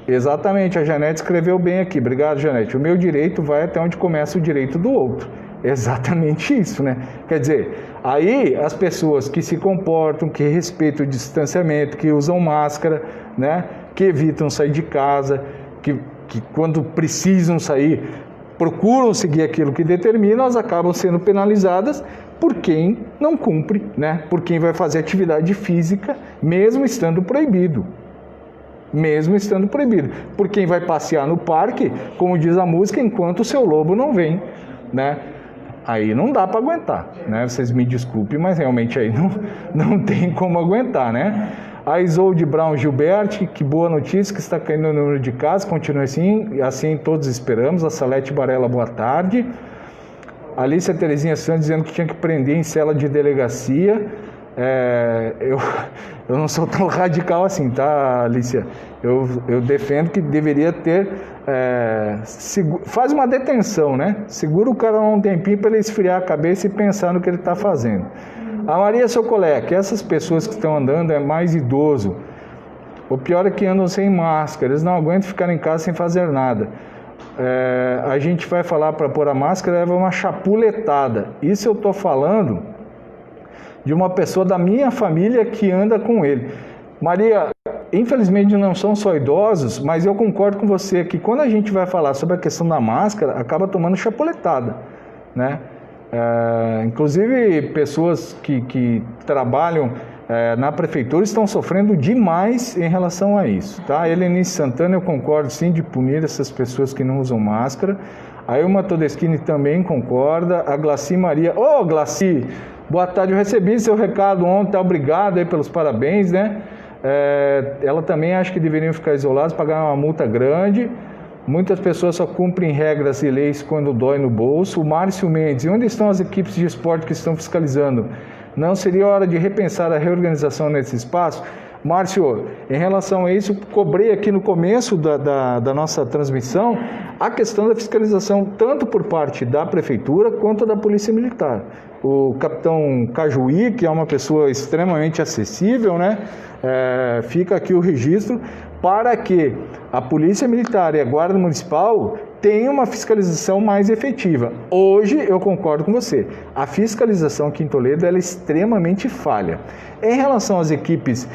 Exatamente, a Janete escreveu bem aqui. Obrigado, Janete. O meu direito vai até onde começa o direito do outro. Exatamente isso, né? Quer dizer, aí as pessoas que se comportam, que respeitam o distanciamento, que usam máscara, né? Que evitam sair de casa, que quando precisam sair, procuram seguir aquilo que determina, elas acabam sendo penalizadas por quem não cumpre, né? Por quem vai fazer atividade física, mesmo estando proibido. Por quem vai passear no parque, como diz a música, enquanto o seu lobo não vem, né? Aí não dá para aguentar, né? Vocês me desculpem, mas realmente aí não tem como aguentar, né? A Isolde Brown Gilberti, que boa notícia, que está caindo o número de casos, continua assim todos esperamos. A Salete Barella, boa tarde. A Alicia Terezinha Santos dizendo que tinha que prender em cela de delegacia. Eu não sou tão radical assim, tá, Alicia? Eu defendo que deveria ter... faz uma detenção, né? Segura o cara um tempinho para ele esfriar a cabeça e pensar no que ele está fazendo. A Maria Socolé, que essas pessoas que estão andando é mais idoso. O pior é que andam sem máscara, eles não aguentam ficar em casa sem fazer nada. A gente vai falar para pôr a máscara, leva uma chapuletada. Isso eu estou falando de uma pessoa da minha família que anda com ele. Maria, infelizmente não são só idosos, mas eu concordo com você que quando a gente vai falar sobre a questão da máscara, acaba tomando chapuletada, né? Inclusive pessoas que trabalham na prefeitura estão sofrendo demais em relação a isso, tá? Helenice Santana, eu concordo sim de punir essas pessoas que não usam máscara. A Ilma Todeschini também concorda. A Glaci Maria, Glaci, boa tarde, eu recebi seu recado ontem, tá? Obrigado aí pelos parabéns, né? Ela também acha que deveriam ficar isolados, pagar uma multa grande. Muitas pessoas só cumprem regras e leis quando dói no bolso. O Márcio Mendes, e onde estão as equipes de esporte que estão fiscalizando? Não seria hora de repensar a reorganização nesse espaço? Márcio, em relação a isso, cobrei aqui no começo da nossa transmissão a questão da fiscalização, tanto por parte da Prefeitura quanto da Polícia Militar. O capitão Cajuí, que é uma pessoa extremamente acessível, né? Fica aqui o registro para que a Polícia Militar e a Guarda Municipal tenham uma fiscalização mais efetiva. Hoje, eu concordo com você, a fiscalização aqui em Toledo ela é extremamente falha. Em relação às equipes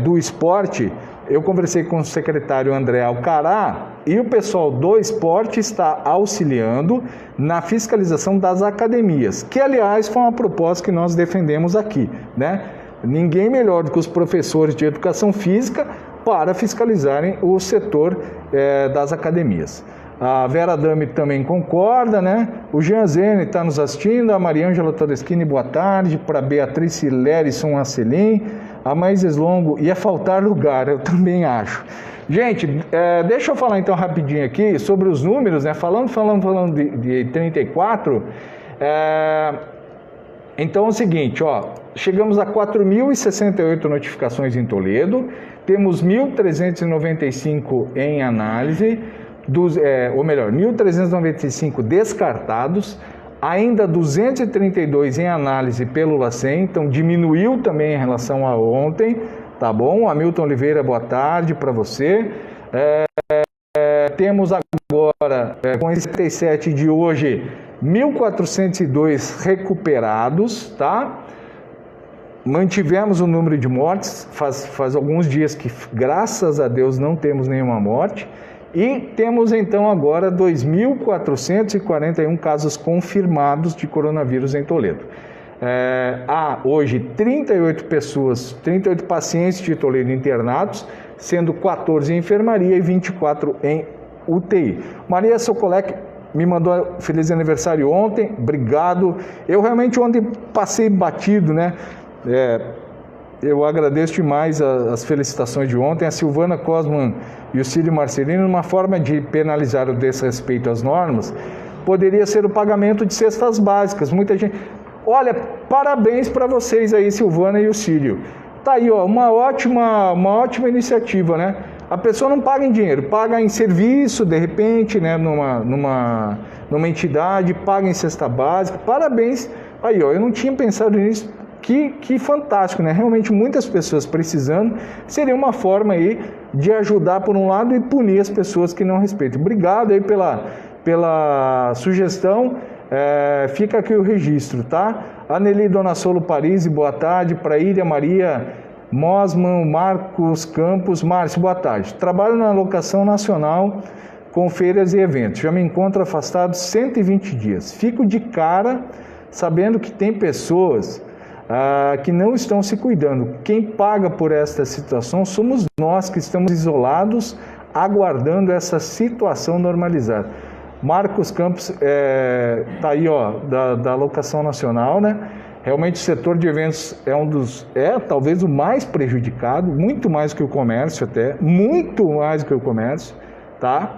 do esporte, eu conversei com o secretário André Alcará e o pessoal do esporte está auxiliando na fiscalização das academias, que aliás foi uma proposta que nós defendemos aqui, né? Ninguém melhor do que os professores de educação física para fiscalizarem o setor das academias. A Vera Dami também concorda, né? O Jean Zene está nos assistindo, a Mariângela Todeschini, boa tarde, para Beatriz Lerison Acelin, a Maíses Longo, ia faltar lugar, eu também acho. Gente, deixa eu falar então rapidinho aqui sobre os números, né? Falando de 34, então é o seguinte, chegamos a 4.068 notificações em Toledo, temos 1.395 em análise, 1.395 descartados, ainda 232 em análise pelo LACEN, então diminuiu também em relação a ontem, tá bom? Hamilton Oliveira, boa tarde para você. Temos agora, com esse 37 de hoje, 1.402 recuperados, tá? Mantivemos o número de mortes, faz alguns dias que, graças a Deus, não temos nenhuma morte. E temos então agora 2.441 casos confirmados de coronavírus em Toledo. Há hoje 38 pacientes de Toledo internados, sendo 14 em enfermaria e 24 em UTI. Maria Socolec me mandou feliz aniversário ontem, obrigado. Eu realmente ontem passei batido, né? Eu agradeço demais as felicitações de ontem. A Silvana Cosman e o Cílio Marcelino, uma forma de penalizar o desrespeito às normas, poderia ser o pagamento de cestas básicas. Muita gente... Olha, parabéns para vocês aí, Silvana e o Cílio. Tá aí, uma ótima iniciativa, né? A pessoa não paga em dinheiro, paga em serviço, de repente, né? Numa entidade, paga em cesta básica. Parabéns. Aí, eu não tinha pensado nisso. Que fantástico, né? Realmente muitas pessoas precisando, seria uma forma aí de ajudar por um lado e punir as pessoas que não respeitam. Obrigado aí pela sugestão, fica aqui o registro, tá? Aneli Donassolo Paris, boa tarde. Para Ilha Maria Mosman, Marcos Campos, Márcio, boa tarde. Trabalho na locação nacional com feiras e eventos, já me encontro afastado 120 dias. Fico de cara sabendo que tem pessoas que não estão se cuidando. Quem paga por esta situação somos nós que estamos isolados, aguardando essa situação normalizada. Marcos Campos está aí, da locação nacional, né? Realmente o setor de eventos é talvez o mais prejudicado, muito mais que o comércio até, muito mais que o comércio, tá?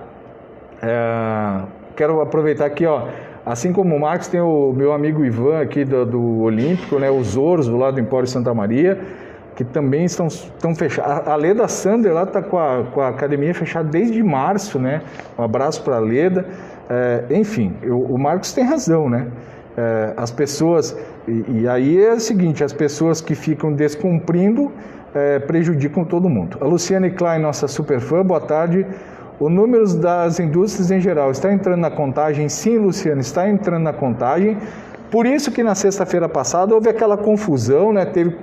Quero aproveitar aqui, ó, assim como o Marcos, tem o meu amigo Ivan aqui do Olímpico, né, os Ouros do lado do Empório Santa Maria, que também estão fechados. A Leda Sander lá está com a academia fechada desde março, né? Um abraço para a Leda. Enfim, o Marcos tem razão, né? As pessoas, e aí é o seguinte, as pessoas que ficam descumprindo prejudicam todo mundo. A Luciane Klein, nossa super fã, boa tarde. O número das indústrias em geral está entrando na contagem? Sim, Luciane, está entrando na contagem. Por isso que na sexta-feira passada houve aquela confusão, né? Teve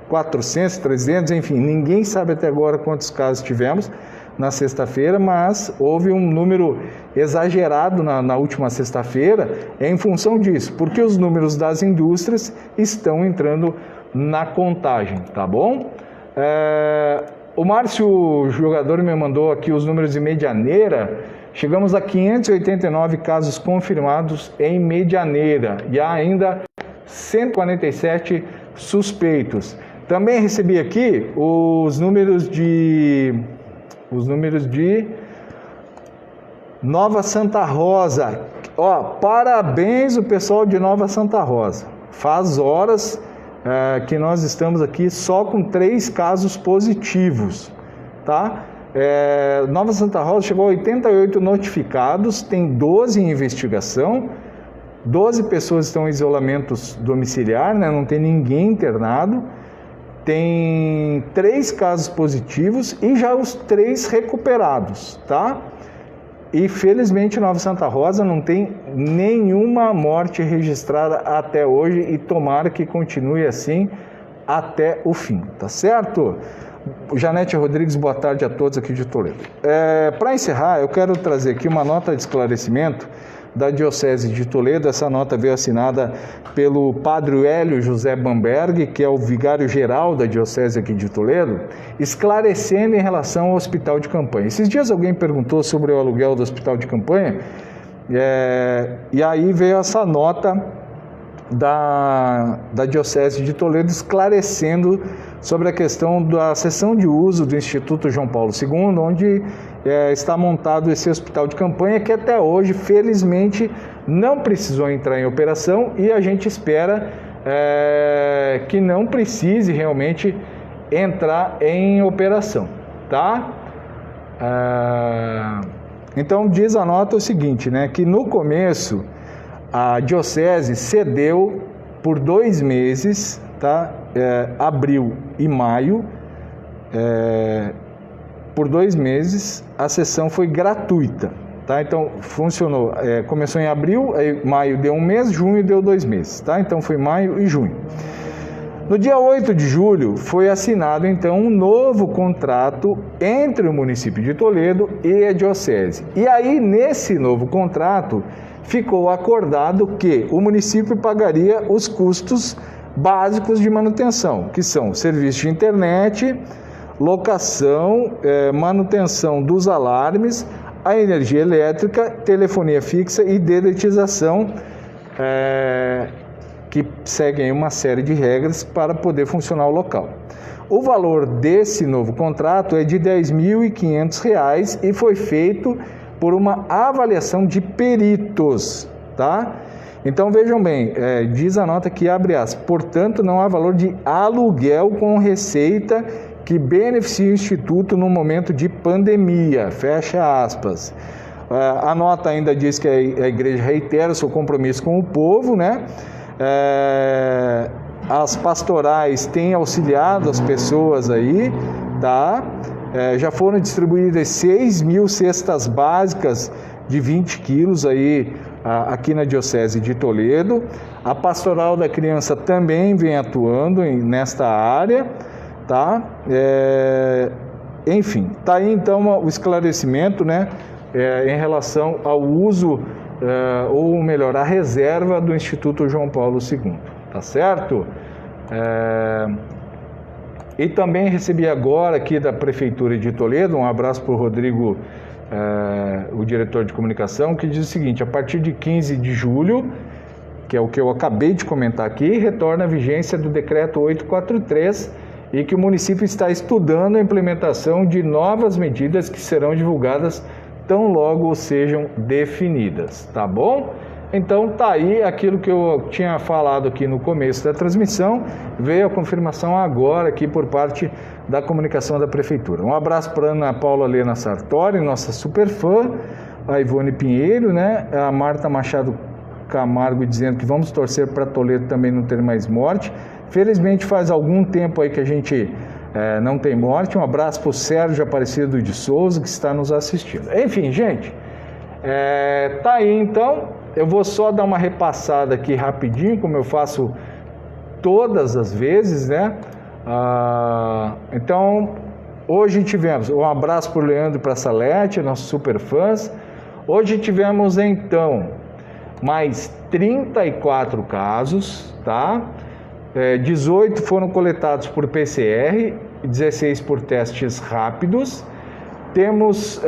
400, 300, enfim, ninguém sabe até agora quantos casos tivemos na sexta-feira, mas houve um número exagerado na última sexta-feira em função disso, porque os números das indústrias estão entrando na contagem, tá bom? O Márcio, jogador, me mandou aqui os números de Medianeira. Chegamos a 589 casos confirmados em Medianeira e há ainda 147 suspeitos. Também recebi aqui os números de Nova Santa Rosa. Ó, parabéns o pessoal de Nova Santa Rosa. Faz horas que nós estamos aqui só com 3 casos positivos, tá? Nova Santa Rosa chegou a 88 notificados, tem 12 em investigação, 12 pessoas estão em isolamento domiciliar, né? Não tem ninguém internado, tem 3 casos positivos e já os 3 recuperados, tá? E felizmente Nova Santa Rosa não tem nenhuma morte registrada até hoje e tomara que continue assim até o fim, tá certo? Janete Rodrigues, boa tarde a todos aqui de Toledo. Para encerrar, eu quero trazer aqui uma nota de esclarecimento da Diocese de Toledo. Essa nota veio assinada pelo Padre Hélio José Bamberg, que é o vigário-geral da Diocese aqui de Toledo, esclarecendo em relação ao hospital de campanha. Esses dias alguém perguntou sobre o aluguel do hospital de campanha, e aí veio essa nota da Diocese de Toledo esclarecendo sobre a questão da cessão de uso do Instituto João Paulo II, onde está montado esse hospital de campanha, que até hoje, felizmente, não precisou entrar em operação e a gente espera que não precise realmente entrar em operação, tá? Então, diz a nota o seguinte, né, que no começo a Diocese cedeu por 2 meses, tá? Abril e maio, por 2 meses, a sessão foi gratuita, tá? Então, funcionou, começou em abril, aí maio deu 1 mês, junho deu 2 meses, tá? Então, foi maio e junho. No dia 8 de julho, foi assinado, então, um novo contrato entre o município de Toledo e a Diocese. E aí, nesse novo contrato, ficou acordado que o município pagaria os custos básicos de manutenção, que são serviço de internet, locação, manutenção dos alarmes, a energia elétrica, telefonia fixa e dedetização, que seguem uma série de regras para poder funcionar o local. O valor desse novo contrato é de R$ 10.500 e foi feito por uma avaliação de peritos, tá? Então vejam bem, diz a nota que, abre aspas, portanto não há valor de aluguel com receita que beneficie o Instituto no momento de pandemia, fecha aspas. A nota ainda diz que a igreja reitera seu compromisso com o povo, né? As pastorais têm auxiliado as pessoas aí, tá? Já foram distribuídas 6.000 cestas básicas de 20 quilos aí, aqui na Diocese de Toledo. A Pastoral da Criança também vem atuando nesta área, tá? Enfim, tá aí então o esclarecimento, né, em relação ao uso, ou melhor, a reserva do Instituto João Paulo II, tá certo? E também recebi agora aqui da Prefeitura de Toledo, um abraço para o Rodrigo, o diretor de comunicação, que diz o seguinte: a partir de 15 de julho que é o que eu acabei de comentar aqui, retorna a vigência do decreto 843 e que o município está estudando a implementação de novas medidas que serão divulgadas tão logo sejam definidas, tá bom? Então tá aí aquilo que eu tinha falado aqui no começo da transmissão, veio a confirmação agora aqui por parte da comunicação da Prefeitura. Um abraço para Ana Paula Helena Sartori, nossa super fã, a Ivone Pinheiro, né? A Marta Machado Camargo dizendo que vamos torcer para Toledo também não ter mais morte. Felizmente faz algum tempo aí que a gente não tem morte. Um abraço para o Sérgio Aparecido de Souza que está nos assistindo. Enfim, gente, tá aí então. Eu vou só dar uma repassada aqui rapidinho, como eu faço todas as vezes, né? Então, hoje tivemos um abraço para o Leandro e para a Salete, nossos super fãs. Hoje tivemos, então, mais 34 casos, tá? 18 foram coletados por PCR, 16 por testes rápidos. Temos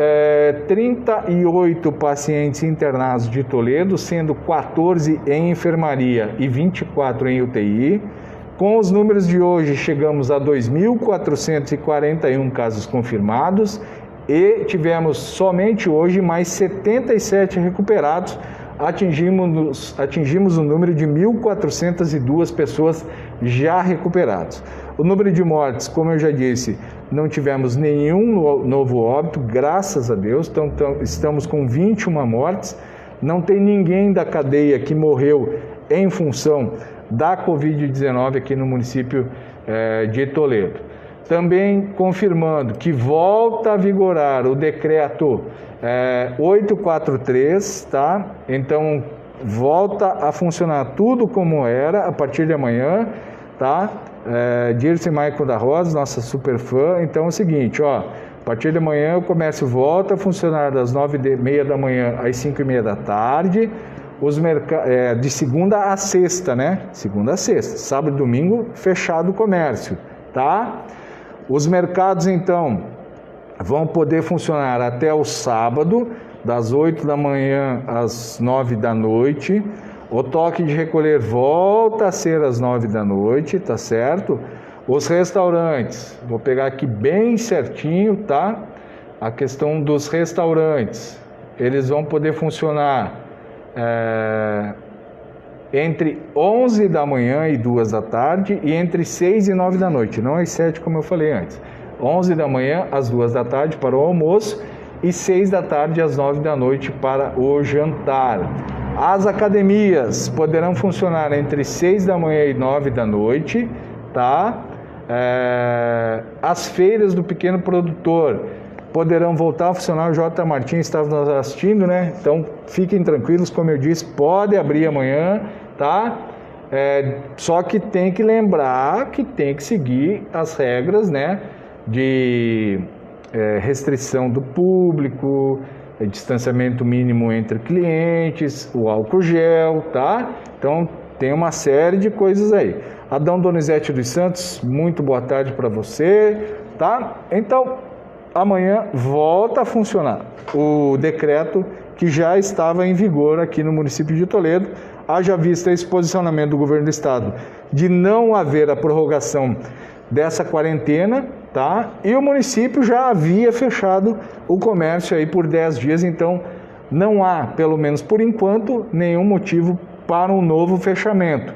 38 pacientes internados de Toledo, sendo 14 em enfermaria e 24 em UTI. Com os números de hoje, chegamos a 2.441 casos confirmados e tivemos somente hoje mais 77 recuperados. Atingimos o número de 1.402 pessoas já recuperadas. O número de mortes, como eu já disse, não tivemos nenhum novo óbito, graças a Deus, então estamos com 21 mortes, não tem ninguém da cadeia que morreu em função da Covid-19 aqui no município de Toledo. Também confirmando que volta a vigorar o decreto 843, tá? Então volta a funcionar tudo como era a partir de amanhã, tá? Dirce Maicon da Rosa, nossa super fã. Então é o seguinte, ó, a partir de amanhã o comércio volta a funcionar das 9h30 da manhã às 5h30 da tarde, de segunda a sexta, né? Segunda a sexta, sábado e domingo fechado o comércio, tá? Os mercados então vão poder funcionar até o sábado, das 8 da manhã às 9 da noite. O toque de recolher volta a ser às 9 da noite, tá certo? Os restaurantes, vou pegar aqui bem certinho, tá? A questão dos restaurantes, eles vão poder funcionar entre 11 da manhã e 2 da tarde e entre 6 e 9 da noite, não às 7 como eu falei antes. 11 da manhã às 2 da tarde para o almoço e 6 da tarde às 9 da noite para o jantar. As academias poderão funcionar entre 6 da manhã e 9 da noite, tá? As feiras do pequeno produtor poderão voltar a funcionar. O J. Martins estava nos assistindo, né? Então fiquem tranquilos, como eu disse, pode abrir amanhã, tá? Só que tem que lembrar que tem que seguir as regras, né? De restrição do público, distanciamento mínimo entre clientes, o álcool gel, tá? Então tem uma série de coisas aí. Adão Donizete dos Santos, muito boa tarde para você, tá? Então amanhã volta a funcionar o decreto que já estava em vigor aqui no município de Toledo, haja vista esse posicionamento do governo do estado de não haver a prorrogação dessa quarentena, tá? E o município já havia fechado o comércio aí por 10 dias, então não há, pelo menos por enquanto, nenhum motivo para um novo fechamento.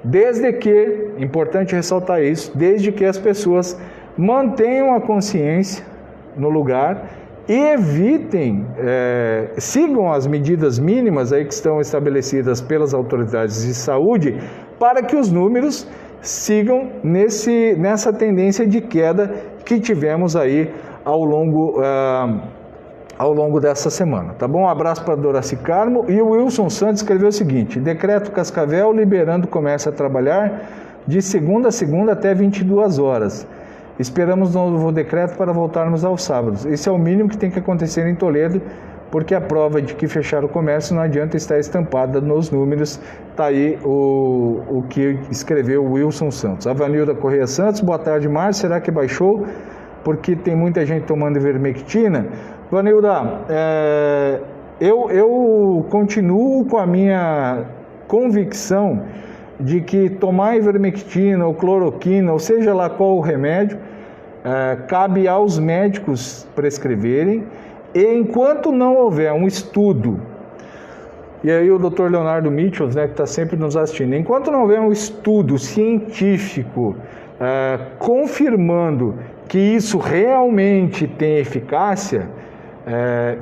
Desde que, importante ressaltar isso, desde que as pessoas mantenham a consciência no lugar e evitem, sigam as medidas mínimas aí que estão estabelecidas pelas autoridades de saúde para que os números sigam nessa tendência de queda que tivemos aí ao longo dessa semana, tá bom? Um abraço para Doraci Carmo. E o Wilson Santos escreveu o seguinte: decreto Cascavel liberando o comércio a trabalhar de segunda a segunda até 22 horas. Esperamos um novo decreto para voltarmos aos sábados. Esse é o mínimo que tem que acontecer em Toledo, porque a prova de que fechar o comércio não adianta estar estampada nos números. Está aí o que escreveu o Wilson Santos. A Vanilda Correia Santos, boa tarde, Márcio. Será que baixou? Porque tem muita gente tomando ivermectina. Vanilda, eu continuo com convicção de que tomar ivermectina ou cloroquina, ou seja lá qual o remédio, cabe aos médicos prescreverem, e enquanto não houver um estudo, e aí o Dr. Leonardo Mitchell, né, que está sempre nos assistindo, enquanto não houver um estudo científico confirmando que isso realmente tem eficácia,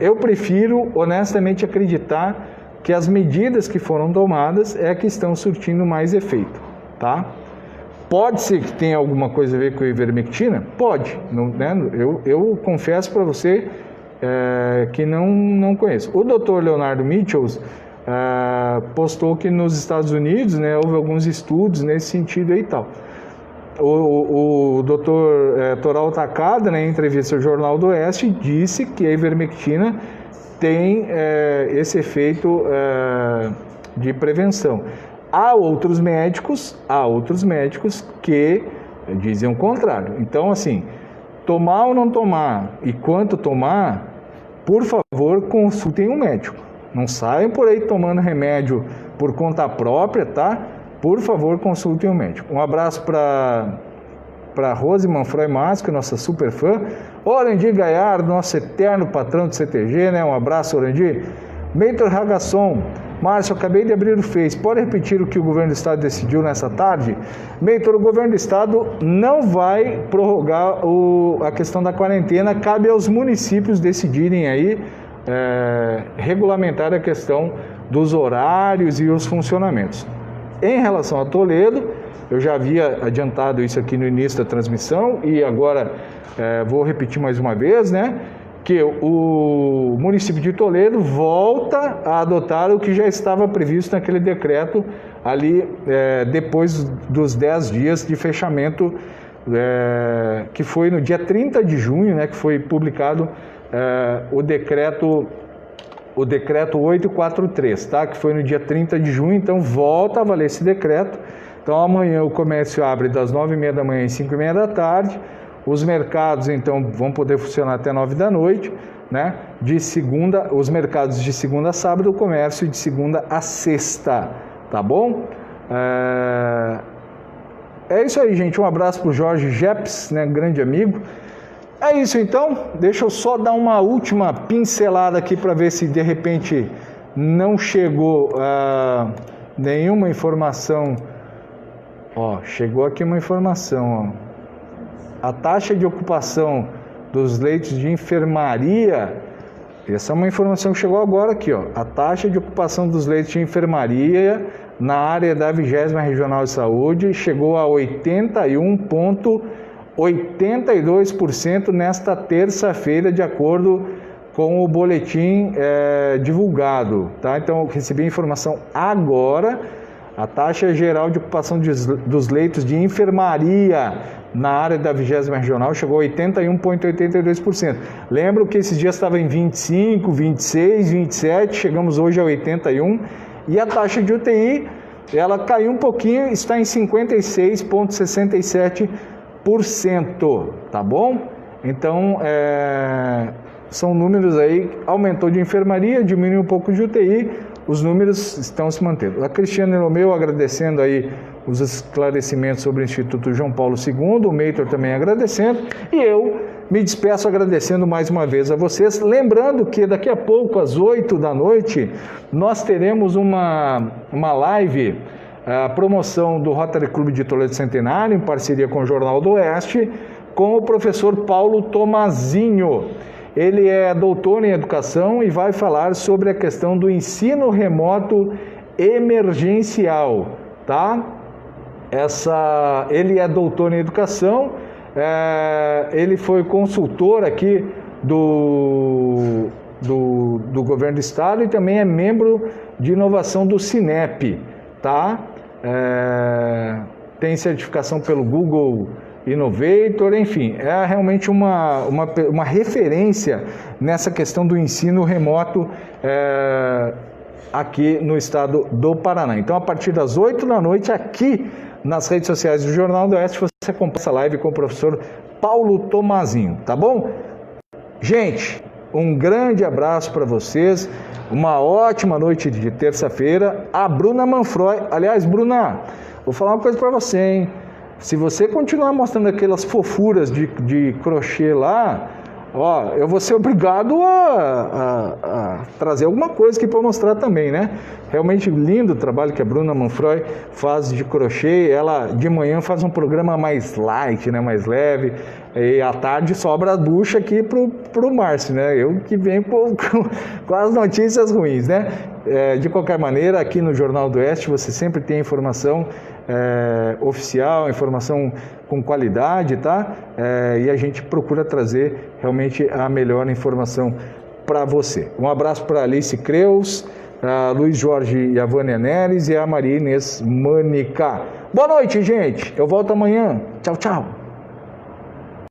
eu prefiro honestamente acreditar que as medidas que foram tomadas é que estão surtindo mais efeito, tá? Pode ser que tenha alguma coisa a ver com a ivermectina? Pode, não, né? Eu confesso para você que não conheço. O Dr. Leonardo Mitchell postou que nos Estados Unidos, né, houve alguns estudos nesse sentido aí e tal. O Dr. Toral Takada, né, em entrevista ao Jornal do Oeste, disse que a ivermectina tem esse efeito de prevenção. Há outros médicos que dizem o contrário. Então, assim, tomar ou não tomar e quanto tomar, por favor, consultem um médico. Não saiam por aí tomando remédio por conta própria, tá? Por favor, consultem um médico. Um abraço para Rose Manfroy Masco, nossa super fã. Orandir Gaiardo, nosso eterno patrão do CTG, né? Um abraço, Orandir. Meitor Ragasson. Márcio, acabei de abrir o Face. Pode repetir o que o governo do estado decidiu nessa tarde? Meitor, o governo do estado não vai prorrogar a questão da quarentena. Cabe aos municípios decidirem aí, regulamentar a questão dos horários e os funcionamentos. Em relação a Toledo, eu já havia adiantado isso aqui no início da transmissão e agora vou repetir mais uma vez, né? Que o município de Toledo volta a adotar o que já estava previsto naquele decreto ali depois dos 10 dias de fechamento, que foi no dia 30 de junho, né, que foi publicado o decreto 843, tá? Que foi no dia 30 de junho, então volta a valer esse decreto. Então amanhã o comércio abre das 9h30 da manhã às 5h30 da tarde. Os mercados, então, vão poder funcionar até 9 da noite, né? Os mercados de segunda a sábado, o comércio de segunda a sexta, tá bom? É isso aí, gente. Um abraço para o Jorge Jeps, né? Grande amigo. É isso, então. Deixa eu só dar uma última pincelada aqui para ver se, de repente, não chegou nenhuma informação. Ó, chegou aqui uma informação, ó. A taxa de ocupação dos leitos de enfermaria, essa é uma informação que chegou agora aqui, ó. A taxa de ocupação dos leitos de enfermaria na área da 20ª Regional de Saúde chegou a 81,82% nesta terça-feira, de acordo com o boletim divulgado, tá? Então, eu recebi a informação agora. A taxa geral de ocupação dos leitos de enfermaria na área da 20ª Regional chegou a 81,82%. Lembro que esses dias estava em 25, 26, 27, chegamos hoje a 81%. E a taxa de UTI, ela caiu um pouquinho, está em 56,67%, tá bom? Então, são números aí, aumentou de enfermaria, diminuiu um pouco de UTI, os números estão se mantendo. A Cristiane Romeu agradecendo aí os esclarecimentos sobre o Instituto João Paulo II, o Meitor também agradecendo, e eu me despeço agradecendo mais uma vez a vocês, lembrando que daqui a pouco, às 8 da noite, nós teremos uma live, a promoção do Rotary Clube de Toledo Centenário, em parceria com o Jornal do Oeste, com o professor Paulo Tomazinho. Ele é doutor em educação e vai falar sobre a questão do ensino remoto emergencial, tá? Ele é doutor em educação, ele foi consultor aqui do governo do estado e também é membro de inovação do Cinep, tá? Tem certificação pelo Google Innovator, enfim, é realmente uma referência nessa questão do ensino remoto aqui no estado do Paraná. Então, a partir das 8 da noite, aqui nas redes sociais do Jornal do Oeste, você acompanha essa live com o professor Paulo Tomazinho, tá bom? Gente, Um grande abraço para vocês, uma ótima noite de terça-feira. A Bruna Manfroy, aliás, Bruna, vou falar uma coisa para você, hein? Se você continuar mostrando aquelas fofuras de crochê lá, ó, eu vou ser obrigado a trazer alguma coisa aqui para mostrar também, né? Realmente lindo o trabalho que a Bruna Manfroy faz de crochê. Ela de manhã faz um programa mais light, né? Mais leve. E à tarde sobra a bucha aqui pro Márcio, né? Eu que venho com as notícias ruins, né? De qualquer maneira, aqui no Jornal do Oeste você sempre tem informação oficial, informação com qualidade, tá? E a gente procura trazer realmente a melhor informação para você. Um abraço para Alice Creus, a Luiz Jorge e a Vânia Neres e a Maria Inês Manica. Boa noite, gente. Eu volto amanhã. Tchau, tchau.